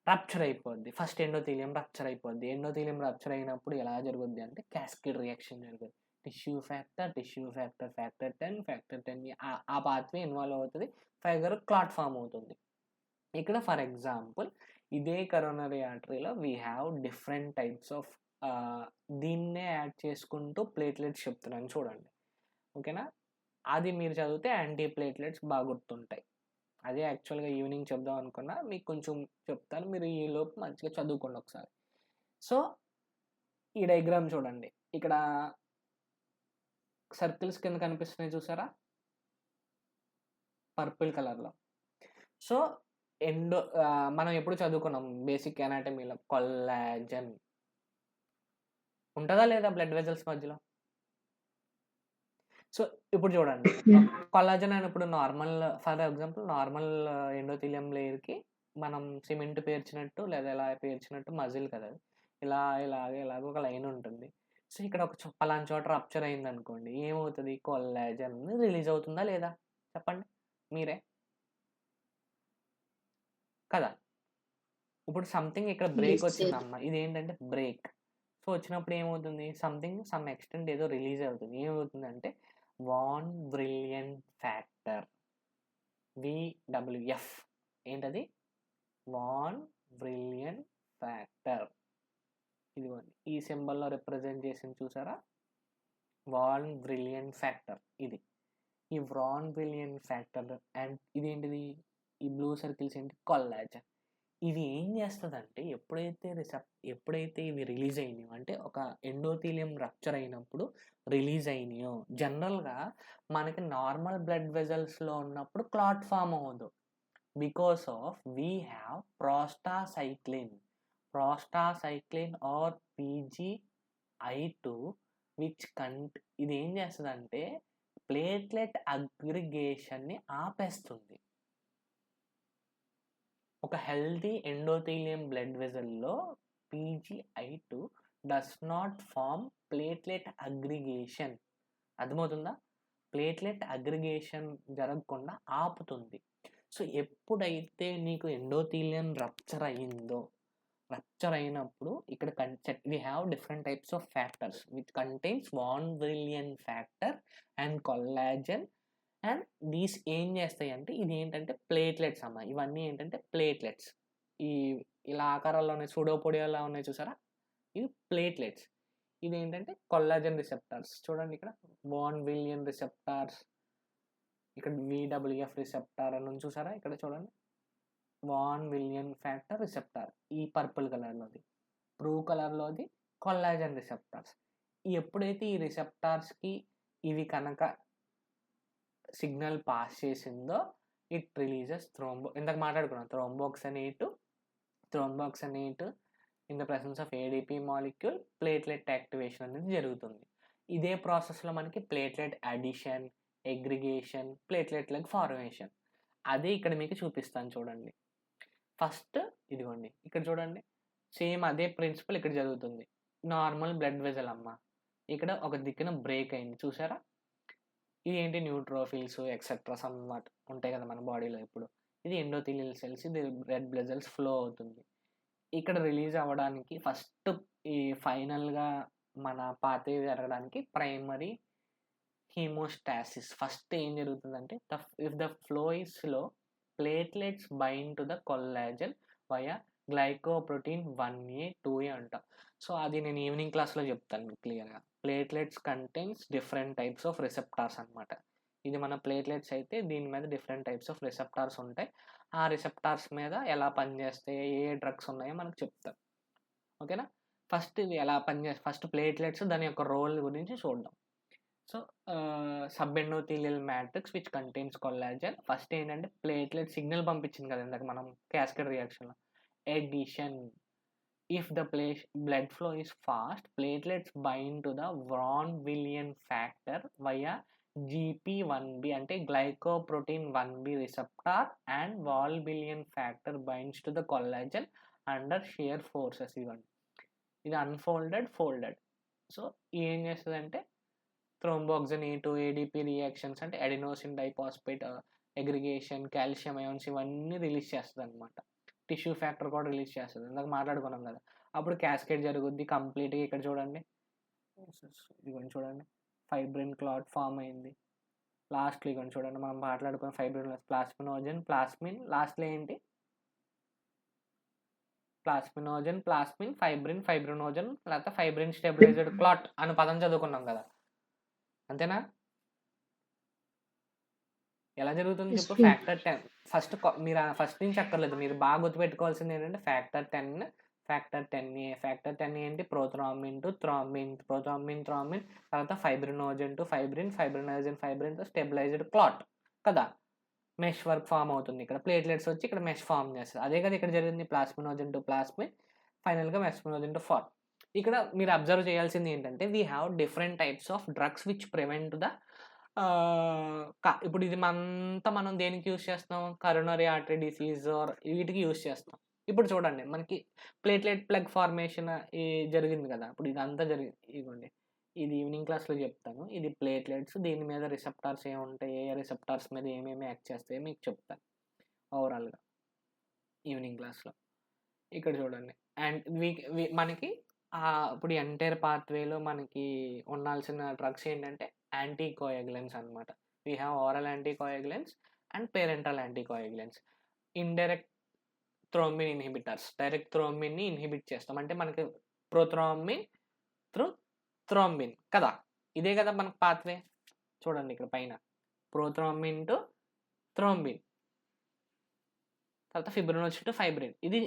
రప్చర్ అయిపోద్ది. ఫస్ట్ ఎండోథీలియం రప్చర్ అయిపోద్ది. ఎండోథీలియం రప్చర్ అయినప్పుడు ఎలా జరుగుద్ది అంటే క్యాస్కేడ్ రియాక్షన్ జరుగుతుంది. టిష్యూ ఫ్యాక్టర్ ఫ్యాక్టర్ 10 ఆ పాత్వే ఇన్వాల్వ్ అవుతుంది, ఫైగర్ క్లాట్ ఫామ్ అవుతుంది. ఇక్కడ ఫర్ ఎగ్జాంపుల్ ఇదే కరోనరీ ఆర్టరీలో we have different types of దీన్నే యాడ్ చేసుకుంటూ ప్లేట్లెట్స్ చెప్తున్నాను చూడండి. ఓకేనా, అది మీరు చదివితే యాంటీ ప్లేట్లెట్స్ బాగా గుర్తుంటాయి. అదే యాక్చువల్గా ఈవినింగ్ చెప్దాం అనుకున్నా, మీకు కొంచెం చెప్తాను, మీరు ఈ లోపు మంచిగా చదువుకోండి ఒకసారి. సో ఈ డయాగ్రామ్ చూడండి, ఇక్కడ సర్కిల్స్ కింద కనిపిస్తున్నాయి చూసారా పర్పుల్ కలర్లో. సో మనం ఎప్పుడు చదువుకున్నాం బేసిక్ ఎనాటమీలో, కొల్లాజన్ ఉంటుందా లేదా బ్లడ్ వెజల్స్ మధ్యలో. సో ఇప్పుడు చూడండి, కొల్లాజన్ అయినప్పుడు normal for example normal endothelium లేయర్కి మనం సిమెంట్ పేర్చినట్టు లేదా ఇలా పేర్చినట్టు మజిల్ కదా, ఇలాగ ఒక లైన్ ఉంటుంది. సో ఇక్కడ ఒక పలానా చోట రప్చర్ అయింది అనుకోండి, ఏమవుతుంది, కొల్లాజన్ రిలీజ్ అవుతుందా లేదా చెప్పండి మీరే కదా. ఇప్పుడు సంథింగ్ ఇక్కడ బ్రేక్ వచ్చిందమ్మా, ఇది ఏంటంటే బ్రేక్. సో వచ్చినప్పుడు ఏమవుతుంది, సమ్ ఎక్స్టెంట్ ఏదో రిలీజ్ అవుతుంది. ఏమవుతుంది అంటే వాన్ బ్రిలియన్ ఫ్యాక్టర్, VWF. ఏంటది, వాన్ బ్రిలియన్ ఫ్యాక్టర్. ఇదిగోండి ఈ సింబల్లో రిప్రజెంట్ చేసింది చూసారా, వాన్ బ్రిలియన్ ఫ్యాక్టర్. ఇది ఈ వాన్ బ్రిలియన్ ఫ్యాక్టర్. అండ్ ఇదేంటిది, ఈ బ్లూ సర్కిల్స్ ఏంటి, కొల్లాజన్. ఇవి ఏం చేస్తుందంటే ఎప్పుడైతే ఇవి రిలీజ్ అయినాయో, అంటే ఒక ఎండోథీలియం రప్చర్ అయినప్పుడు రిలీజ్ అయినాయో, జనరల్గా మనకి నార్మల్ బ్లడ్ వెజల్స్లో ఉన్నప్పుడు క్లాట్ ఫామ్ అవ్వదు, because of we have prostacyclin. Prostacyclin or PGI2 which ఇది ఏం చేస్తుందంటే ప్లేట్లెట్ అగ్రిగేషన్ని ఆపేస్తుంది. ఒక హెల్తీ ఎండోథీలియం బ్లడ్ వెజల్లో PGI2 does not form platelet aggregation. అర్థమవుతుందా? ప్లేట్లెట్ అగ్రిగేషన్ జరగకుండా ఆపుతుంది. సో ఎప్పుడైతే నీకు ఎండోథీలియం రప్చర్ అయినప్పుడు ఇక్కడ we have different types of factors which contains von Willebrand factor and collagen, and these ఏం చేస్తాయి అంటే ఇది ఏంటంటే ప్లేట్లెట్స్ అమ్మ. ఇవన్నీ ఏంటంటే ప్లేట్లెట్స్. ఇలా ఆకారాల్లో ఉన్నాయి, సూడోపోడియాలా ఉన్నాయి చూసారా, ఇవి ప్లేట్లెట్స్. ఇది ఏంటంటే కొల్లాజన్ రిసెప్టార్స్. చూడండి ఇక్కడ వాన్ విలియన్ రిసెప్టార్స్, ఇక్కడ VWF రిసెప్టార్ అని చూసారా, ఇక్కడ చూడండి వాన్ విలియన్ ఫ్యాక్టర్ రిసెప్టార్. ఈ పర్పుల్ కలర్లోది, బ్లూ కలర్లోది కొల్లాజన్ రిసెప్టార్స్. ఎప్పుడైతే ఈ రిసెప్టార్స్కి ఇవి కనుక సిగ్నల్ పాస్ చేసిందో ఇట్ రిలీజెస్ ఇందాక మాట్లాడుకున్నాం thromboxane in the presence of ADP molecule platelet activation అనేది జరుగుతుంది. ఇదే ప్రాసెస్లో మనకి platelet adhesion, aggregation, platelet plug formation, అదే ఇక్కడ మీకు చూపిస్తాను చూడండి. ఫస్ట్ ఇదిగోండి ఇక్కడ చూడండి, సేమ్ అదే ప్రిన్సిపల్ ఇక్కడ జరుగుతుంది. నార్మల్ బ్లడ్ వెజల్ అమ్మ, ఇక్కడ ఒక దిక్కున బ్రేక్ అయింది చూసారా. ఇది ఏంటి, న్యూట్రోఫిల్స్ ఎక్సెట్రా సమ్వాట్ ఉంటాయి కదా మన బాడీలో. ఇప్పుడు ఇది ఎండోథీలియల్ సెల్స్, ఇది రెడ్ బ్లడ్ సెల్స్ ఫ్లో అవుతుంది. ఇక్కడ రిలీజ్ అవ్వడానికి ఫస్ట్ ఈ ఫైనల్గా మన పాతే జరగడానికి ప్రైమరీ హీమోస్టాసిస్. ఫస్ట్ ఏం జరుగుతుందంటే if the flow is slow, platelets bind to the collagen via glycoprotein 1A 2A అంట. సో అది నేను ఈవినింగ్ క్లాస్లో చెప్తాను మీకు క్లియర్గా. Platelets contains different types of receptors అనమాట. ఇది మన ప్లేట్లెట్స్ అయితే దీని మీద డిఫరెంట్ టైప్స్ ఆఫ్ రిసెప్టార్స్ ఉంటాయి. ఆ రిసెప్టార్స్ మీద ఎలా పనిచేస్తాయి, ఏ డ్రగ్స్ ఉన్నాయో మనకు చెప్తాం. ఓకేనా. ఫస్ట్ ఇది ఎలా పనిచేస్తాయి, ఫస్ట్ ప్లేట్లెట్స్ దాని యొక్క రోల్ గురించి చూద్దాం. So subendothelial matrix which contains collagen. First ఏంటంటే ప్లేట్లెట్ సిగ్నల్ పంపించింది కదా ఇందాక మనం క్యాస్కేడ్ రియాక్షన్లో, adhesion. If the blood flow is fast, platelets bind to the von Willebrand factor via GP1B అంటే glycoprotein 1B receptor, and von Willebrand factor binds to the collagen under shear forces. ఇది అన్ఫోల్డెడ్ ఫోల్డెడ్. సో ఏం చేస్తుందంటే థ్రోంబోక్సిన్ A2 ADP రియాక్షన్స్ అంటే అడినోసిన్ డైపాస్పేట్ అగ్రిగేషన్, కాల్షియం అయాన్స్ ఇవన్నీ రిలీజ్ చేస్తుంది అనమాట. టిష్యూ ఫ్యాక్టర్ కూడా రిలీజ్ చేస్తుంది, ఇందాక మాట్లాడుకున్నాం కదా. అప్పుడు క్యాస్కేడ్ జరుగుద్ది కంప్లీట్గా. ఇక్కడ చూడండి, ఇవన్నీ చూడండి, ఫైబ్రిన్ క్లాట్ ఫామ్ అయింది. లాస్ట్లో ఇవన్నీ చూడండి, మనం మాట్లాడుకున్న ఫైబ్రిన్ ప్లాస్మినోజన్, ప్లాస్మిన్, లాస్ట్లో ఏంటి ప్లాస్మినోజన్, ప్లాస్మిన్, ఫైబ్రిన్, ఫైబ్రినోజన్, లేకపోతే ఫైబ్రిన్ స్టెబిలైజ్డ్ క్లాట్ అని పదం చదువుకున్నాం కదా, అంతేనా. ఎలా జరుగుతుంది చెప్పు. ఫ్యాక్టర్ 10 ఫస్ట్ మీరు ఫస్ట్ నుంచి అక్కర్లేదు, మీరు బాగా గుర్తుపెట్టుకోవాల్సింది ఏంటంటే ఫ్యాక్టర్ 10, ఫ్యాక్టర్ 10A. ఫ్యాక్టర్ 10 ఏంటి, prothrombin to thrombin, prothrombin thrombin, తర్వాత ఫైబ్రినోజన్ టు ఫైబ్రిన్, ఫైబ్రినోజన్ ఫైబ్రిన్తో స్టెబిలైజ్డ్ క్లాట్ కదా, మెష్ వర్క్ ఫామ్ అవుతుంది. ఇక్కడ ప్లేట్లెట్స్ వచ్చి ఇక్కడ మెష్ ఫామ్ చేస్తారు. అదే కదా ఇక్కడ జరిగింది, ప్లాస్మినోజన్ టు ప్లాస్మిన్, ఫైనల్గా మెస్మినోజన్ టు ఫార్. ఇక్కడ మీరు అబ్జర్వ్ చేయాల్సింది ఏంటంటే we have different types of drugs which prevent the ఇప్పుడు ఇది మనం దేనికి యూజ్ చేస్తాం, కరోనరీ ఆర్టరీ డిసీజ్ ఆర్ వీటికి యూజ్ చేస్తాం. ఇప్పుడు చూడండి మనకి ప్లేట్లెట్ ప్లగ్ ఫార్మేషన్ జరిగింది కదా, ఇప్పుడు ఇదంతా ఇదిగోండి, ఇది ఈవినింగ్ క్లాస్లో చెప్తాను. ఇది ప్లేట్లెట్స్, దీని మీద రిసెప్టార్స్ ఏముంటాయి, ఏ రిసెప్టార్స్ మీద ఏమేమి యాక్ట్ చేస్తాయో మీకు చెప్తాను ఓవరాల్గా ఈవినింగ్ క్లాస్లో. ఇక్కడ చూడండి, అండ్ మనకి ఇప్పుడు ఎంటైర్ పాత్వేలో మనకి ఉండాల్సిన డ్రగ్స్ ఏంటంటే యాంటీకోయాగులెంట్స్ అనమాట. We have oral anticoagulants and parenteral anticoagulants. Indirect thrombin inhibitors, direct థ్రోంబిన్ని ఇన్హిబిట్ చేస్తాం. అంటే మనకి ప్రోథ్రాంబిన్ త్రూ థ్రోంబిన్ కదా, ఇదే కదా మనకు పాత్వే. చూడండి ఇక్కడ పైన ప్రోథ్రాంబిన్ టు థ్రోంబిన్, తర్వాత ఫిబ్రినోజన్ టు ఫైబ్రిన్. ఇది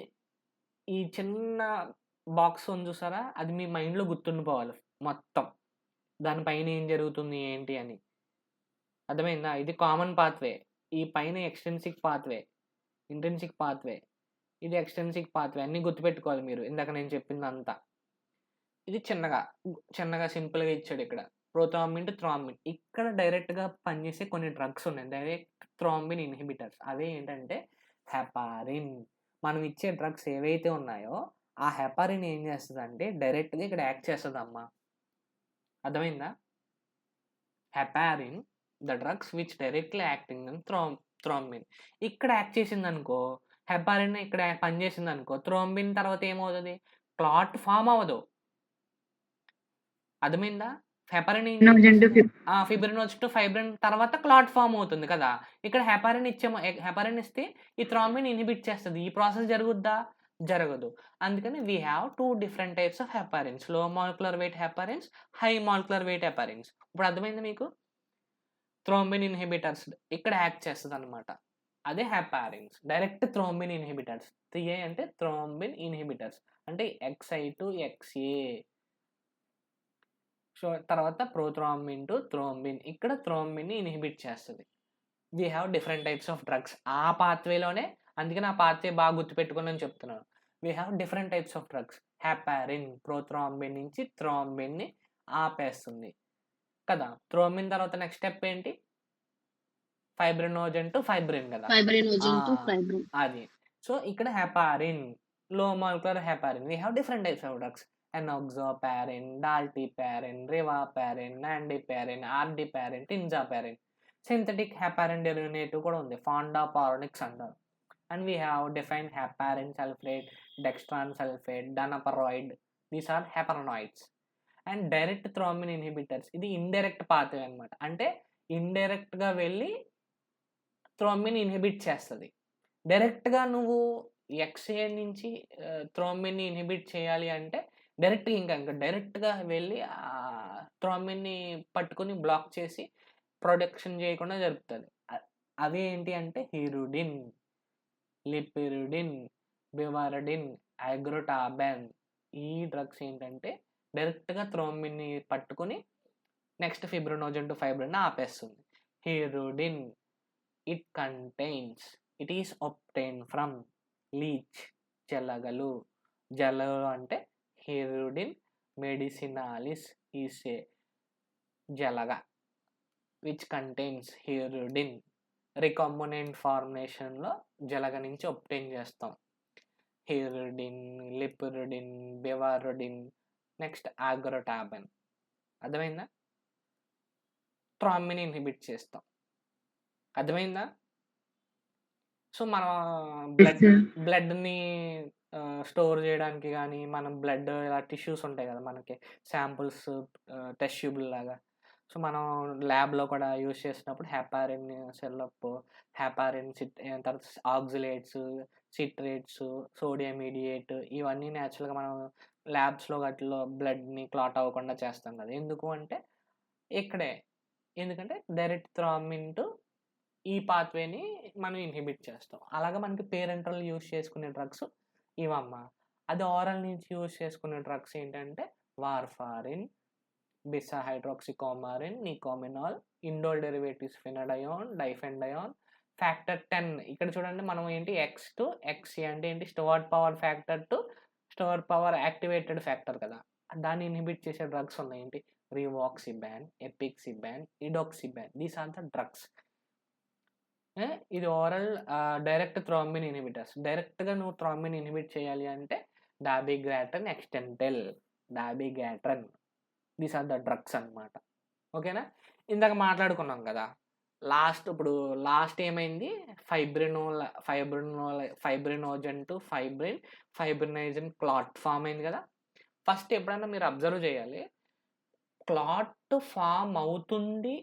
ఈ చిన్న బాక్స్ ఉంది చూసారా, అది మీ మైండ్లో గుర్తుండిపోవాలి మొత్తం, దానిపైన ఏం జరుగుతుంది ఏంటి అని. అర్థమైందా. ఇది కామన్ పాత్వే. ఈ పైన ఎక్స్టెన్సిక్ పాత్వే, ఇంట్రెన్సిక్ పాత్వే, ఇది ఎక్స్‌ట్రిన్సిక్ పాత్వే అన్నీ గుర్తుపెట్టుకోవాలి మీరు. ఇందాక నేను చెప్పిందంతా. ఇది చిన్నగా సింపుల్‌గా ఇచ్చాడిక్కడ. Prothrombin to thrombin. ఇక్కడ డైరెక్ట్‌గా పనిచేసే కొన్ని డ్రగ్స్ ఉన్నాయి. Direct thrombin inhibitors. అవే ఏంటంటే హెపారిన్. మనం ఇచ్చే డ్రగ్స్ ఏవైతే ఉన్నాయో, ఆ హెపారిన్ ఏం చేస్తదంటే డైరెక్ట్‌గా ఇక్కడ యాక్ట్ చేస్తదమ్మా. అర్థమైందా? Heparin the drugs which directly acting on thrombin. ఇక్కడ యాక్ట్ చేసిందనుకో, హెపారిన్ ఇక్కడ పనిచేసిందనుకో, థ్రోంబిన్ తర్వాత ఏమవుతది? క్లాట్ ఫార్మ్ అవ్వదు. అర్థమైందా? హెపారిన్ ఏం Fibrinogen to చేస్తది? ఫిబ్రినోజెన్ టు ఫైబ్రిన్ తర్వాత క్లాట్ ఫార్మ్ అవుతుంది కదా! ఇక్కడ హెపారిన్ ఇస్తే ఈ థ్రోంబిన్ ఇన్హిబిట్ చేస్తది. ఈ ప్రాసెస్ జరుగుద్దా? జరగదు. అందుకని we have 2 different types of heparins. Low molecular weight heparins, high molecular weight heparins. ఇప్పుడు అర్థమైందా మీకు? థ్రోంబిన్ ఇన్హిబిటర్స్ ఇక్కడ యాక్ట్ చేస్తదనమాట. అదే heparins. Direct thrombin inhibitors. 3A అంటే థ్రోంబిన్ ఇన్హిబిటర్స్. అంటే XI టు XA. సో, తర్వాత ప్రోథ్రాంబిన్ టు థ్రోంబిన్. ఇక్కడ థ్రోంబిన్‌ని ఇన్హిబిట్ చేస్తది. We have different types of drugs. ఆ పాత్వేలోనే అందుకని ఆ పాత్వే బాగా గుర్తుపెట్టుకోండి అని చెప్తున్నాను. We have different types of drugs. Heparin prothrombin నుంచి థ్రోంబిన్‌ని ఆపేస్తుంది కదా! థ్రోంబిన్ తర్వాత నెక్స్ట్ స్టెప్ ఏంటి? ఫైబ్రినోజెన్ టు ఫైబ్రిన్ కదా! Fibrinogen to fibrin. అది. సో, ఇక్కడ heparin, low molecular heparin. We have different types of drugs. Enoxaparin, dalteparin, reviparin, nadroparin, ardeparin, tinzaparin. Synthetic heparin derivative కూడా ఉంది. ఫాండాపారోనిక్స్ అంటారు. And we have defined heparin sulphate, dextran sulphate, danaparoid. These are heparinoids. And direct thrombin inhibitors. ఇది ఇండైరెక్ట్ పాత్వే అనమాట. అంటే ఇండైరెక్ట్‌గా వెళ్ళి థ్రోంబిన్ ఇన్హిబిట్ చేస్తది. డైరెక్ట్‌గా నువ్వు XA నుంచి థ్రోంబిన్‌ని ఇన్హిబిట్ చేయాలి అంటే డైరెక్ట్‌గా ఇంకా డైరెక్ట్‌గా వెళ్ళి థ్రోంబిన్‌ని పట్టుకొని బ్లాక్ చేసి ప్రొడక్షన్ చేయకుండా జరుపుతది. అవి ఏంటి అంటే హిరుడిన్, లిపిరుడిన్, బివారడిన్, అగ్రోటాబెన్. ఈ డ్రగ్స్ ఏంటంటే డైరెక్ట్‌గా థ్రోంబిన్‌ని పట్టుకొని నెక్స్ట్ ఫిబ్రినోజెన్ టు ఫైబ్రిన్ ఆపేస్తుంది. Hirudin it is obtained from leech జలగలు. జలగలు అంటే హిరుడిన్ మెడిసినాలిస్ is a జలగ which contains హిరుడిన్. రికాంబినెంట్ ఫార్మేషన్‌లో జలగ నుంచి obtain చేస్తాం. Hirudin, lepirudin, bivalirudin, next argatroban. అర్థమైందా? థ్రోంబిన్ ఇన్హిబిట్ చేస్తాం. అర్థమైందా? సో, మన Yes, sir. బ్లడ్‌ని స్టోర్ చేయడానికి గానీ, మనం బ్లడ్ ఇలా టిష్యూస్ ఉంటాయి కదా! మనకి శాంపుల్స్ టెస్ట్ ట్యూబ్‌ల్లాగా. సో, మనం ల్యాబ్‌లో కూడా యూజ్ చేసినప్పుడు హెపారిన్ సిరప్, హెపారిన్ తర్వాత ఆక్సలేట్స్, సిట్రేట్స్, సోడియం ఇడియేట్ ఇవన్నీ నేచురల్‌గా మనం ల్యాబ్స్‌లో వాటిలో బ్లడ్‌ని క్లాట్ అవ్వకుండా చేస్తాం కదా! ఎందుకు అంటే ఇక్కడే. ఎందుకంటే డైరెక్ట్ థ్రోంబిన్ టు ఈ పాత్వేని మనం ఇన్హిబిట్ చేస్తాం. అలాగా మనకి పేరెంటల్ యూజ్ చేసుకునే డ్రగ్స్ ఇవమ్మా. అది ఓరల్ నుంచి యూజ్ చేసుకునే డ్రగ్స్ ఏంటంటే వార్ఫారిన్, బిసాహైడ్రాక్సికోమారిన్, నికోమినాల్, ఇండోల్ డెరివేటివ్స్ ఫినడయోన్, డైఫెన్డయోన్, ఫ్యాక్టర్ 10. ఇక్కడ చూడండి మనం ఏంటి X టు XA అంటే ఏంటి Stuart Prower factor to Stuart Prower activated factor కదా! దాన్ని ఇన్హిబిట్ చేసే డ్రగ్స్ ఉన్నాయి. ఏంటి rivaroxaban, apixaban, edoxaban. These are the drugs. ఇది ఓరల్ డైరెక్ట్ థ్రోంబిన్ ఇన్హిబిటర్స్. డైరెక్ట్‌గా నువ్వు థ్రోంబిన్ ఇన్హిబిట్ చేయాలి అంటే డాబిగ్రాట్రన్, ఎక్స్టెంటెల్, dabigatran. These are the drugs అన్నమాట. ఓకేనా? ఇందాక మాట్లాడుకున్నాం కదా! ఇప్పుడు లాస్ట్ ఏమైంది? Fibrinogen to fibrin, fibrinogen clot form అయింది కదా! ఫస్ట్ ఎప్పుడైనా మీరు అబ్జర్వ్ చేయాలి. క్లాట్ ఫార్మ్ అవుతుంది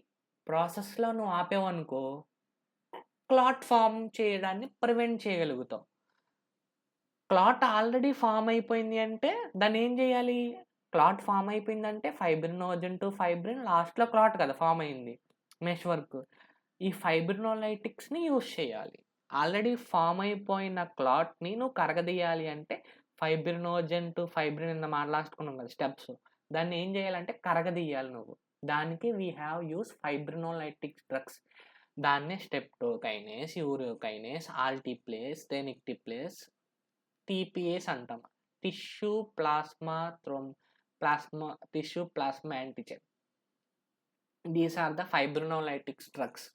ప్రాసెస్‌లో నువ్వు ఆపావనుకో క్లాట్ ఫార్మ్ చేయడాన్ని ప్రివెంట్ చేయగలుగుతాం. క్లాట్ ఆల్రెడీ ఫార్మ్ అయిపోయింది అంటే దాన్ని ఏం చేయాలి? క్లాట్ ఫార్మ్ అయిపోయిందంటే ఫైబ్రినోజెన్ టు ఫైబ్రిన్ లాస్ట్‌లో క్లాట్ కదా ఫార్మ్ అయింది. Mesh work. ఈ ఫైబ్రినోలైటిక్స్‌ని యూజ్ చేయాలి. ఆల్రెడీ ఫార్మ్ అయిపోయిన క్లాట్‌ని నువ్వు కరగదీయాలి అంటే ఫైబ్రినోజెన్ టు ఫైబ్రిన్ ఇందాక మాట్లాడుకున్నాం కదా స్టెప్స్. దాన్ని ఏం చేయాలంటే కరగదీయాలి నువ్వు. దానికి we have use fibrinolytics drugs. దాన్నే streptokinase, urokinase, alteplase, tenecteplase TPAs అంటాం. Tissue plasma antigen. These are the fibrinolytics drugs.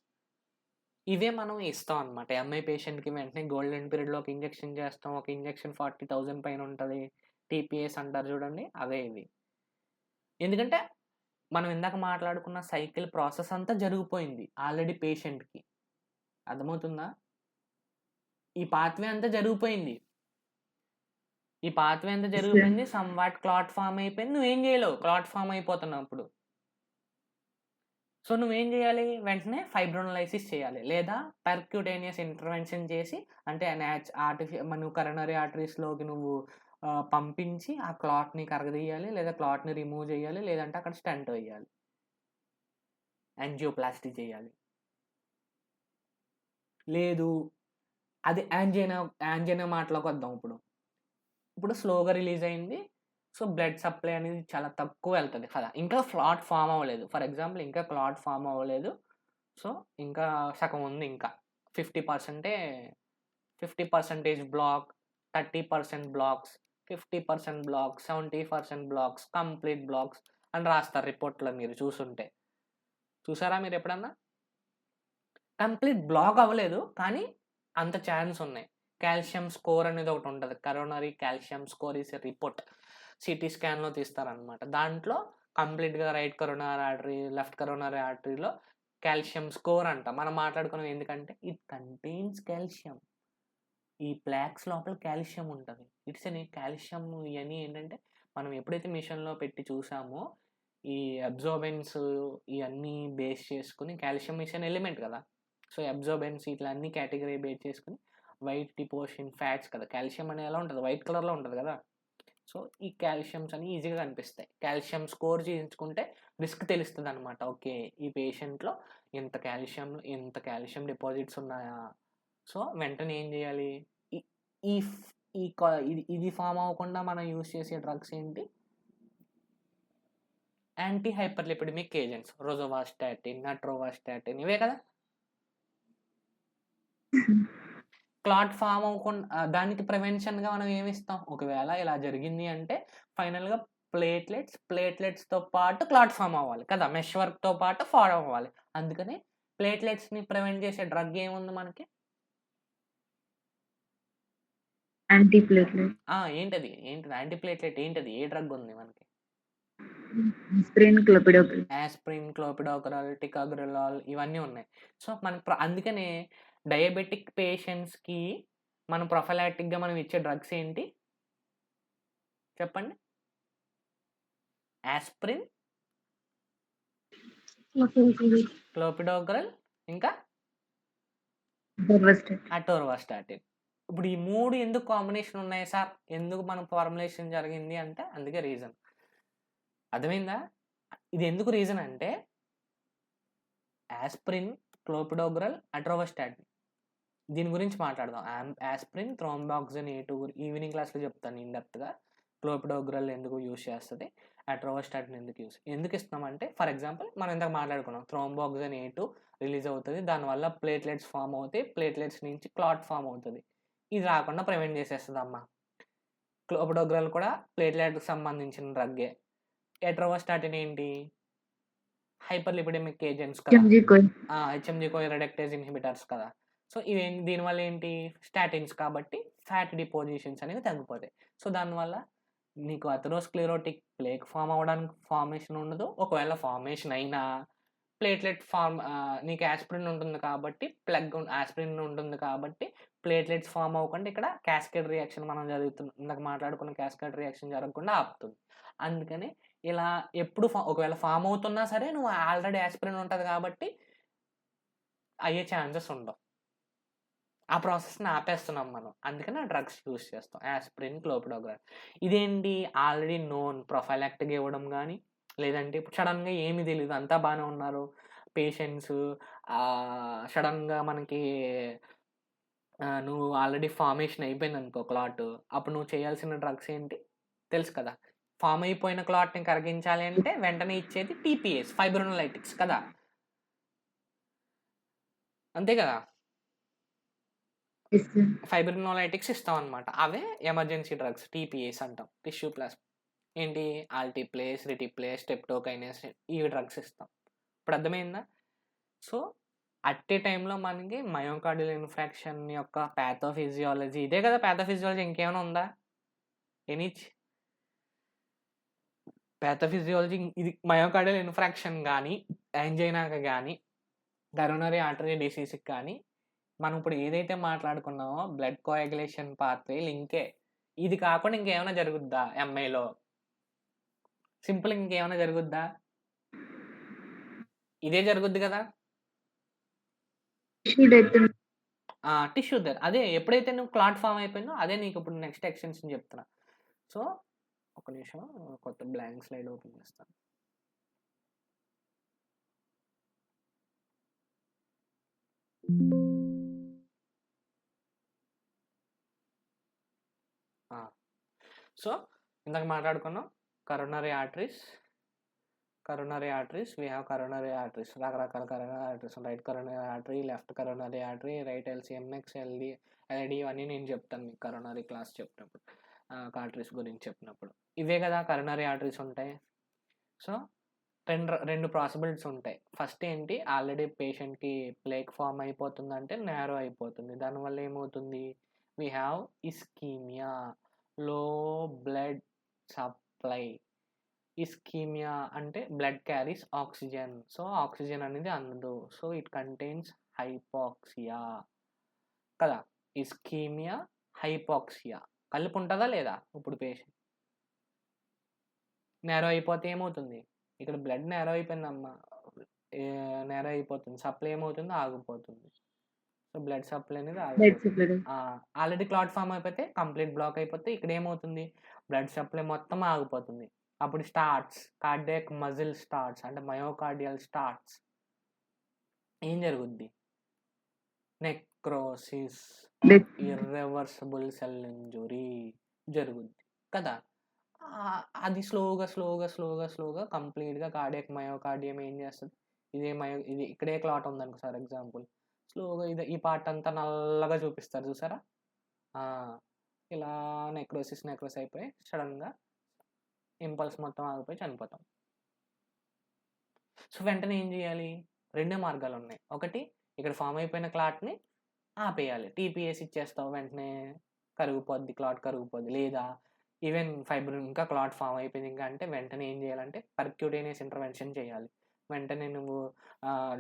ఇవే మనం ఇస్తాం అనమాట. ఎంఐ పేషెంట్‌కి వెంటనే గోల్డెన్ పీరియడ్‌లో ఒక ఇంజెక్షన్ చేస్తాం. ఒక ఇంజెక్షన్ 40,000 పైన ఉంటది. టీపీఏస్ అంటారు చూడండి, అవే ఇవి. ఎందుకంటే మనం ఇందాక మాట్లాడుకున్న సైకిల్ ప్రాసెస్ అంతా జరిగిపోయింది ఆల్రెడీ పేషెంట్‌కి. అర్థమవుతుందా? ఈ పాత్వే అంతా జరిగిపోయింది. సమ్‌వాట్ క్లాట్ ఫార్మ్ అయిపోయింది. నువ్వేం చేయలేవు. Clot form అయిపోతున్నప్పుడు. సో, నువ్వేం చేయాలి? వెంటనే ఫైబ్రోనలైసిస్ చేయాలి. లేదా పర్క్యూటేనియస్ ఇంటర్వెన్షన్ చేసి, అంటే నువ్వు కరోనరీ ఆర్టరీస్‌లోకి పంపించి ఆ క్లాట్‌ని కరగదీయాలి. లేదా క్లాట్‌ని రిమూవ్ చేయాలి. లేదంటే అక్కడ స్టంట్ వేయాలి. యాంజియోప్లాస్టీ చేయాలి. లేదు, అది యాంజినా మాటలోకి వద్దాం ఇప్పుడు. ఇప్పుడు స్లోగా రిలీజ్ అయింది. సో, బ్లడ్ సప్లై అనేది చాలా తక్కువ వెళ్తది కదా! ఇంకా క్లాట్ ఫార్మ్ అవ్వలేదు. ఫర్ ఎగ్జాంపుల్ ఇంకా క్లాట్ ఫార్మ్ అవ్వలేదు. సో, ఇంకా సగం ఉంది ఇంకా. 50% block, 30% blocks, 50% blocks, 70% blocks, complete blocks అని రాస్తారు రిపోర్ట్‌లో మీరు చూసుంటే. చూసారా మీరెప్పుడన్నా? కంప్లీట్ బ్లాక్ అవ్వలేదు. కానీ అంత ఛాన్స్ ఉన్నాయి. కాల్షియం స్కోర్ అనేది ఒకటి ఉంటది. Coronary calcium score is a report. CT స్కాన్‌లో తీస్తారనమాట. దాంట్లో కంప్లీట్‌గా right coronary artery, left coronary ఆర్టరీలో కాల్షియం స్కోర్ అంట. మనం మాట్లాడుకున్నాం ఎందుకంటే ఇట్ కంటైన్స్ కాల్షియం. ఈ ప్లాక్స్ లోపల కాల్షియం ఉంటది. కాల్షియం ఇయన్నీ ఏంటంటే మనం ఎప్పుడైతే మిషన్‌లో పెట్టి చూసామో ఈ అబ్జార్బెన్స్ ఇయన్నీ బేస్ చేసుకొని కాల్షియం ఈస్ ఎన్ ఎలిమెంట్ కదా! సో, అబ్జార్బెన్స్ ఇట్లా అన్ని కేటగిరీ బేస్ చేసుకొని వైట్ డిపోషన్ ఫ్యాట్స్ కదా! కాల్షియం అనేది ఎలా ఉంటది? వైట్ కలర్‌లో ఉంటది కదా! సో, ఈ కాల్షియమ్స్ అన్ని ఈజీగా కనిపిస్తాయి. కాల్షియం స్కోర్ చేయించుకుంటే రిస్క్ తెలుస్తదనమాట. ఓకే, ఈ పేషెంట్‌లో ఇంత కాల్షియం డిపాజిట్స్ ఉన్నాయా? సో, వెంటనే ఏం చేయాలి? ఈ ఈ ఫ్ ఈ క ఇది ఇది ఫార్మ్ అవ్వకుండా మనం యూజ్ చేసే డ్రగ్స్ ఏంటి? Anti హైపర్‌లిపిడెమిక్ agents. రోజోవాస్టాటిన్, అట్రోవాస్టాటిన్ ఇవే కదా! క్లాట్ ఫార్మ్ అవ్వకుండా దానికి ప్రివెన్షన్‌గా మనం ఏమిస్తాం? ఒకవేళ ఇలా జరిగింది అంటే ఫైనల్‌గా ప్లేట్లెట్స్‌తో పాటు క్లాట్ ఫార్మ్ అవ్వాలి కదా! మెష్ వర్క్‌తో పాటు ఫార్మ్ అవ్వాలి. అందుకని ప్లేట్లెట్స్‌ని ప్రివెంట్ చేసే డ్రగ్ ఏముంది మనకి? యాంటీప్లేట్లెట్. ఏంటది? యాంటీ ప్లేట్లెట్ ఏంటది? ఏ డ్రగ్ ఉంది మనకి? ఆస్పిరిన్, క్లోపిడోగ్రాల్. యాస్పిరిన్, క్లోపిడోగ్రాల్, టికాగ్రిలాల్ ఇవన్నీ ఉన్నాయి. సో, అందుకనే డయాబెటిక్ పేషెంట్స్‌కి మనం ప్రొఫైలాక్టిక్‌గా మనం ఇచ్చే డ్రగ్స్ ఏంటి? చెప్పండి. యాస్పిరిన్, క్లోపిడోగ్రాల్ ఇంకా అటోర్వాస్టాటిన్. ఇప్పుడు ఈ 3 ఎందుకు కాంబినేషన్ ఉన్నాయి సార్? ఎందుకు మనం ఫార్ములేషన్ జరిగింది అంటే అందుకే రీజన్. అర్థమైందా? ఇది ఎందుకు రీజన్ అంటే యాస్పిరిన్, క్లోపిడోగ్రాల్, అటోర్వాస్టాటిన్ దీని గురించి మాట్లాడదాం. యాస్పిరిన్, థ్రోంబాక్సిన్ A2 ఈవినింగ్ క్లాస్‌లో చెప్తాను ఇన్ డెప్త్‌గా. క్లోపిడోగ్రాల్ ఎందుకు యూజ్ చేస్తది? అటోర్వాస్టాటిన్ ఎందుకు ఇస్తున్నామంటే ఫర్ ఎగ్జాంపుల్ మనం ఇందాక మాట్లాడుకున్నాం. థ్రోంబాక్సిన్ A2 రిలీజ్ అవుతది. దానివల్ల ప్లేట్లెట్స్ ఫార్మ్ అవుతాయి. ప్లేట్లెట్స్ నుంచి క్లాట్ ఫార్మ్ అవుతది. ఇది రాకుండా ప్రివెంట్ చేసేస్తదమ్మా. క్లోపిడోగ్రాల్ కూడా ప్లేట్లెట్‌కి సంబంధించిన డ్రగ్గే. అటోర్వాస్టాటిన్ ఏంటి? హైపర్‌లిపిడెమిక్ ఏజెంట్స్ కదా! హెచ్ఎంజీ కోయి రెడక్టేజ్ ఇన్హిబిటర్స్ కదా! సో, దీనివల్ల ఏంటి? స్టాటిన్స్ కాబట్టి ఫ్యాట్ డిపోజిషన్స్ అనేవి తగ్గిపోతాయి. సో, దానివల్ల నీకు అథెరోస్క్లెరోటిక్ ప్లేక్ ఫార్మేషన్ ఉండదు. ఒకవేళ ఫార్మేషన్ అయినా నీకు యాస్పిరిన్ ఉంటుంది కాబట్టి యాస్పిరిన్ ఉంటుంది కాబట్టి ప్లేట్లెట్స్ ఫార్మ్ అవ్వకుండా ఇక్కడ క్యాస్కేడ్ రియాక్షన్ ఇందాక మాట్లాడుకున్న క్యాస్కేడ్ రియాక్షన్ జరగకుండా ఆపుతుంది. అందుకని ఇలా ఎప్పుడు ఒకవేళ ఫార్మ్ అవుతున్నా సరే నువ్వు ఆల్రెడీ యాస్పిరిన్ ఉంటది కాబట్టి అయ్యే ఛాన్సెస్ ఉండవు. ఆ ప్రాసెస్‌ని ఆపేస్తున్నాం మనం. అందుకని ఆ డ్రగ్స్ యూజ్ చేస్తాం. యాస్పిరిన్, క్లోపిడోగ్రాల్. ఇదేంటి ఆల్రెడీ నోన్ ప్రొఫైలాక్టిక్‌గా ఇవ్వడం గానీ, లేదంటే ఇప్పుడు సడెన్‌గా ఏమీ తెలీదు. అంతా బానే ఉన్నారు. పేషెంట్స్ సడెన్‌గా మనకి నువ్వు ఆల్రెడీ ఫార్మేషన్ అయిపోయిందనుకో క్లాట్. అప్పుడు నువ్వు చేయాల్సిన డ్రగ్స్ ఏంటి? తెలుసు కదా! ఫార్మ్ అయిపోయిన క్లాట్‌ని కరిగించాలి అంటే వెంటనే ఇచ్చేది టీపీఏస్, ఫైబ్రినోలైటిక్స్ కదా! అంతే కదా! Yes sir. ఫైబ్రినోలైటిక్స్ ఇస్తాం అనమాట. అవే ఎమర్జెన్సీ డ్రగ్స్ టీపీఏస్ అంటాం. టిష్యూ ప్లాస్మా ఏంటి ఆల్టీప్లేస్, రిటిప్లేస్, స్టెప్టోకైనెస్ ఈ డ్రగ్స్ ఇస్తాం. ఇప్పుడు అర్థమైందా? సో అట్ ఏ టైంలో మనకి మయోకార్డియల్ ఇన్ఫాక్షన్ యొక్క ప్యాథోఫిజియాలజీ ఇదే కదా. ప్యాథోఫిజియాలజీ ఇంకేమైనా ఉందా? ఎనీ ప్యాథోఫిజియాలజీ ఇది మయోకార్డియల్ ఇన్ఫ్రాక్షన్ కానీ, యాంజైనాకి కానీ, కరోనరీ ఆర్టరీ డిసీజ్కి కానీ మనం ఇప్పుడు ఏదైతే మాట్లాడుకున్నామో బ్లడ్ కోయాగులేషన్ పాత్వే లింకే. ఇది కాకుండా ఇంకేమైనా జరుగుద్దా ఎంఐలో? సింపుల్ ఇంకేమైనా జరుగుద్దా? ఇదే జరుగుద్ది కదా. టిష్యూ డెత్ టిష్యూ దర్ అదే ఎప్పుడైతే నువ్వు క్లాట్ ఫామ్ అయిపోయిందో అదే నీకు ఇప్పుడు నెక్స్ట్ ఎక్స్టెన్షన్ చెప్తున్నా. సో ఒక నిమిషం కొత్త బ్లాంక్ స్లైడ్ ఓపెన్ చేస్తాను. సో ఇందాక మాట్లాడుకున్నాం coronary arteries. We have coronary arteries. రకరకాల coronary arteries. Right coronary artery, left coronary artery, right LCMX, LD ఇవన్నీ నేను చెప్తాను మీకు కరోనరీ క్లాస్ చెప్పినప్పుడు, ఆర్టరీస్ గురించి చెప్పినప్పుడు. ఇవే కదా కరోనరీ ఆర్టరీస్ ఉంటాయి. సో రెండు పాసిబిలిటీస్ ఉంటాయి. ఫస్ట్ ఏంటి, ఆల్రెడీ పేషెంట్కి ప్లేక్ ఫామ్ అయిపోతుందంటే నేరో అయిపోతుంది. దానివల్ల ఏమవుతుంది, వీ హ్యావ్ ఇస్కీమియా, లో బ్లడ్ సప్లై. ఇస్కీమియా అంటే blood carries oxygen. So oxygen అనేది అందదు. సో ఇట్ కంటైన్స్ హైపాక్సియా కదా. ఇస్కీమియా, హైపాక్సియా కలిపి ఉంటుందా లేదా? ఇప్పుడు పేషెంట్ నేరో అయిపోతే ఏమవుతుంది, ఇక్కడ బ్లడ్ నేరో అయిపోయిందమ్మా, నేరో అయిపోతుంది, సప్లై ఏమవుతుంది, ఆగిపోతుంది. సో బ్లడ్ సప్లై అనేది ఆగిపోతుంది. ఆల్రెడీ క్లాట్ ఫామ్ అయిపోతే కంప్లీట్ బ్లాక్ అయిపోతే ఇక్కడ ఏమవుతుంది, బ్లడ్ సప్లై మొత్తం ఆగిపోతుంది. అప్పుడు స్టార్ట్స్ కార్డియాక్ మజిల్ స్టార్ట్స్ అంటే మయోకార్డియల్ స్టార్ట్స్. ఏం జరుగుద్ది, నెక్రోసిస్, ఇర్రివర్సిబుల్ సెల్ ఇంజురీ జరుగుద్ది కదా. అది స్లోగా కంప్లీట్గా కార్డియాక్ మయోకార్డియం ఏం చేస్తుంది, ఇది ఇక్కడే క్లాట్ ఉందనుకో సార్ ఎగ్జాంపుల్, స్లోగా ఈ పార్ట్ అంతా నల్లగా చూపిస్తారు చూసారా. ఇలా నెక్రోసిస్ అయిపోయి సడన్గా ఇంపల్స్ మొత్తం ఆగిపోయి చనిపోతాం. సో వెంటనే ఏం చేయాలి, రెండే మార్గాలు ఉన్నాయి. ఒకటి, ఇక్కడ ఫామ్ అయిపోయిన క్లాట్ని ఆపేయాలి, టీపీఎస్ ఇచ్చేస్తావు, వెంటనే కరిగిపోద్ది, క్లాట్ కరిగిపోద్ది. లేదా ఈవెన్ ఫైబ్రిన్ ఇంకా క్లాట్ ఫామ్ అయిపోయింది ఇంకా అంటే వెంటనే ఏం చేయాలంటే పర్క్యూటేనియస్ ఇంటర్వెన్షన్ చేయాలి. వెంటనే నువ్వు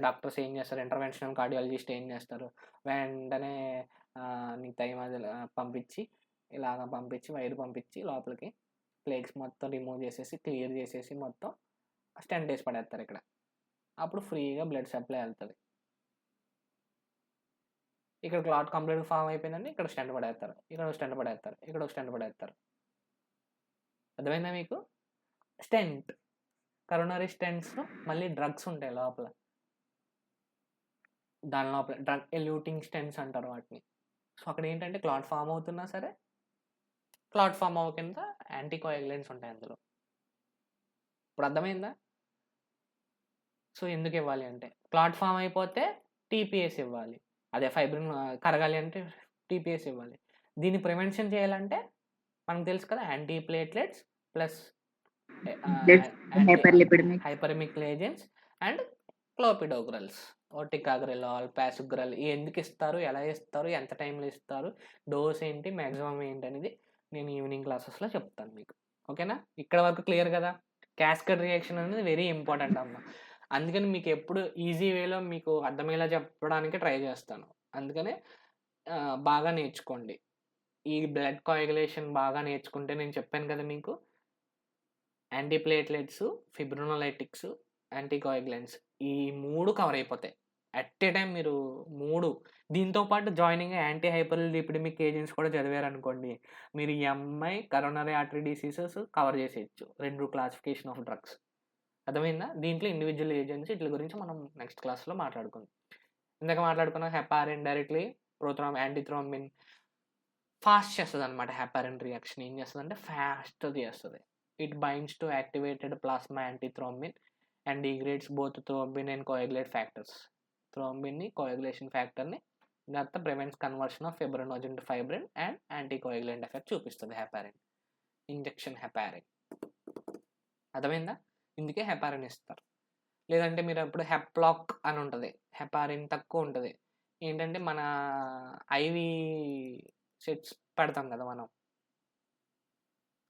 డాక్టర్స్ ఏం చేస్తారు, ఇంటర్వెన్షనల్ కార్డియాలజిస్ట్ ఏం చేస్తారు, వెంటనే నీ మధ్యలో పంపించి వైర్ పంపించి లోపలికి ప్లేక్స్ మొత్తం రిమూవ్ చేసేసి క్లియర్ చేసేసి మొత్తం స్టెంట్ వేసి పడేస్తారు ఇక్కడ. అప్పుడు ఫ్రీగా బ్లడ్ సప్లై వెళ్తుంది. ఇక్కడ క్లాట్ కంప్లీట్ ఫామ్ అయిపోయిందండి, ఇక్కడ స్టెంట్ పడేస్తారు, ఇక్కడ స్టెంట్ పడేస్తారు, ఇక్కడ స్టెంట్ పడేస్తారు. అర్థమైందా మీకు? స్టెంట్, కరోనరీ స్టెంట్స్లో మళ్ళీ డ్రగ్స్ ఉంటాయి లోపల, దాని లోపల డ్రగ్ ఎల్యూటింగ్ స్టెంట్స్ అంటారు వాటిని. సో అక్కడ ఏంటంటే క్లాట్ ఫామ్ అవుతున్నా సరే క్లాట్ ఫామ్ అవ్వకుండా యాంటీకోయాగులెంట్స్ ఉంటాయి అందులో. ఇప్పుడు అర్థమైందా? సో ఎందుకు ఇవ్వాలి అంటే, క్లాట్ ఫామ్ అయిపోతే టీపీఎస్ ఇవ్వాలి, అదే ఫైబ్రిన్ కరగాలి అంటే టీపీఎస్ ఇవ్వాలి. దీన్ని ప్రివెన్షన్ చేయాలంటే మనకు తెలుసు కదా, యాంటీప్లేట్లెట్స్ ప్లస్ హైపర్మిక్ ఏజెంట్స్ అండ్ క్లోపిడోగ్రల్స్, ఓటికాగ్రెలాల్, పాసుగ్రల్. ఎందుకు ఇస్తారు, ఎలా ఇస్తారు, ఎంత టైంలో ఇస్తారు, డోస్ ఏంటి, మ్యాక్సిమం ఏంటి అనేది నేను ఈవినింగ్ క్లాసెస్లో చెప్తాను మీకు. ఓకేనా? ఇక్కడ వరకు క్లియర్ కదా. క్యాస్కేడ్ రియాక్షన్ అనేది వెరీ ఇంపార్టెంట్ అమ్మ. అందుకని మీకు ఎప్పుడు ఈజీ వేలో మీకు అర్థమయ్యేలా చెప్పడానికి ట్రై చేస్తాను. అందుకనే బాగా నేర్చుకోండి. ఈ బ్లడ్ కోయాగులేషన్ బాగా నేర్చుకుంటే, నేను చెప్పాను కదా మీకు, యాంటీప్లేట్లెట్స్, ఫిబ్రినోలైటిక్స్, యాంటీకోయాగులెంట్స్ ఈ 3 కవర్ అయిపోతాయి అట్ ఏ టైం. మీరు 3 దీంతోపాటు జాయినింగ్ యాంటీ హైపర్లిపిడమిక్ ఏజెంట్స్ కూడా చదివారనుకోండి, మీరు MI, coronary artery diseases cover చేసేయచ్చు. 2 క్లాసిఫికేషన్ ఆఫ్ డ్రగ్స్. అర్థమైందా? దీంట్లో ఇండివిజువల్ ఏజెంట్స్ వీటి గురించి మనం నెక్స్ట్ క్లాస్లో మాట్లాడుకుందాం. ఇందాక మాట్లాడుకున్న హెపారిన్ డైరెక్ట్లీ యాంటీథ్రోంబిన్ ఫాస్ట్ చేస్తుంది అనమాట. హెపారిన్ రియాక్షన్ ఏం చేస్తుంది అంటే ఫాస్ట్ చేస్తుంది. It binds to activated plasma antithrombin and degrades both thrombin and coagulate factors. థ్రోంబిన్ని, కోయాగులేషన్ ఫ్యాక్టర్ని దాంతో prevents conversion of fibrinogen to fibrin and anticoagulant effect చూపిస్తుంది హెపారిన్. Injection heparin. అర్థమైందా? ఇందుకే హెపారిన్ ఇస్తారు. లేదంటే మీరు అప్పుడు హెప్లాక్ అని ఉంటుంది, హెపారిన్ తక్కువ ఉంటుంది. ఏంటంటే మన ఐవి సెట్స్ పెడతాం కదా, మనం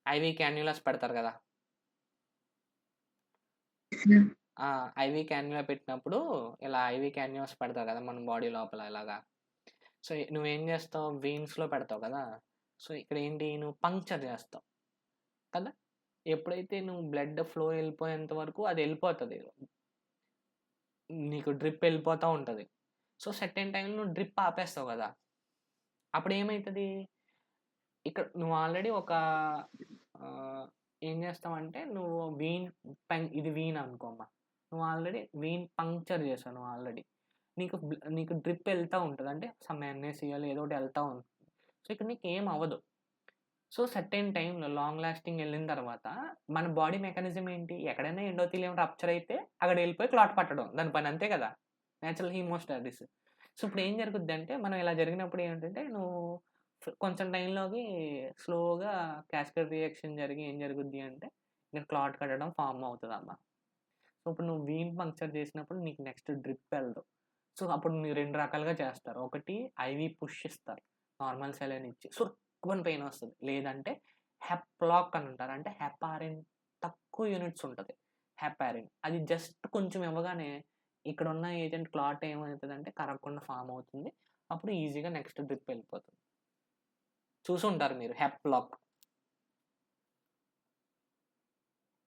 ఐవి క్యాన్యులాస్ పెడతారు కదా, ఐవి క్యాన్యులా పెట్టినప్పుడు ఇలా ఐవి క్యాన్యులాస్ పెడతారు కదా మన బాడీ లోపల ఇలాగా. సో నువ్వేం చేస్తావు, వెయిన్స్లో పెడతావు కదా. సో ఇక్కడ ఏంటి, నువ్వు పంక్చర్ చేస్తావు కదా. ఎప్పుడైతే నువ్వు బ్లడ్ ఫ్లో వెళ్ళిపోయేంత వరకు అది వెళ్ళిపోతుంది, నీకు డ్రిప్ వెళ్ళిపోతూ ఉంటుంది. సో సెకండ్ టైంలో నువ్వు డ్రిప్ ఆపేస్తావు కదా, అప్పుడు ఏమవుతుంది, ఇక్కడ నువ్వు ఆల్రెడీ ఒక ఏం చేస్తావంటే నువ్వు ఇది వీన్ అనుకోమ్మా, నువ్వు ఆల్రెడీ వీన్ పంక్చర్ చేసావు, నువ్వు ఆల్రెడీ నీకు డ్రిప్ వెళ్తూ ఉంటుంది, అంటే సమ్ ఎన్ఏసిఎల్ ఏదో ఒకటి వెళ్తూ ఉంటుంది. సో ఇక్కడ నీకు ఏం అవ్వదు. సో సర్టెన్ టైంలో లాంగ్ లాస్టింగ్ వెళ్ళిన తర్వాత మన బాడీ మెకానిజం ఏంటి, ఎక్కడైనా ఎండోథీలియం రప్చర్ అయితే అక్కడ వెళ్ళిపోయి క్లాట్ పట్టడం, దాని పని అంతే కదా, న్యాచురల్ హీమోస్టాసిస్. సో ఇప్పుడు ఏం జరుగుద్ది అంటే మనం ఇలా జరిగినప్పుడు ఏంటంటే నువ్వు కొంచెం టైంలోకి స్లోగా క్యాస్కేడ్ రియాక్షన్ జరిగి ఏం జరుగుద్ది అంటే నీకు క్లాట్ కట్టడం ఫామ్ అవుతుంది అమ్మ. సో ఇప్పుడు నువ్వు వీన్ పంక్చర్ చేసినప్పుడు నీకు నెక్స్ట్ డ్రిప్ వెళ్దు. సో అప్పుడు మీరు 2 రకాలుగా చేస్తారు. ఒకటి ఐవి పుష్ ఇస్తారు, నార్మల్ సెలైన్ ఇచ్చి సుర్కుని పెయిన్ వస్తుంది. లేదంటే హెప్లాక్ అని అంటారు, అంటే హెపారిన్ తక్కువ యూనిట్స్ ఉంటుంది హెపారిన్, అది జస్ట్ కొంచెం ఇవ్వగానే ఇక్కడ ఉన్న ఏజెంట్ క్లాట్ ఏమవుతుంది అంటే కరగకుండా ఫామ్ అవుతుంది. అప్పుడు ఈజీగా నెక్స్ట్ డ్రిప్ వెళ్ళిపోతుంది. చూసి ఉంటారు మీరు హెప్లాక్.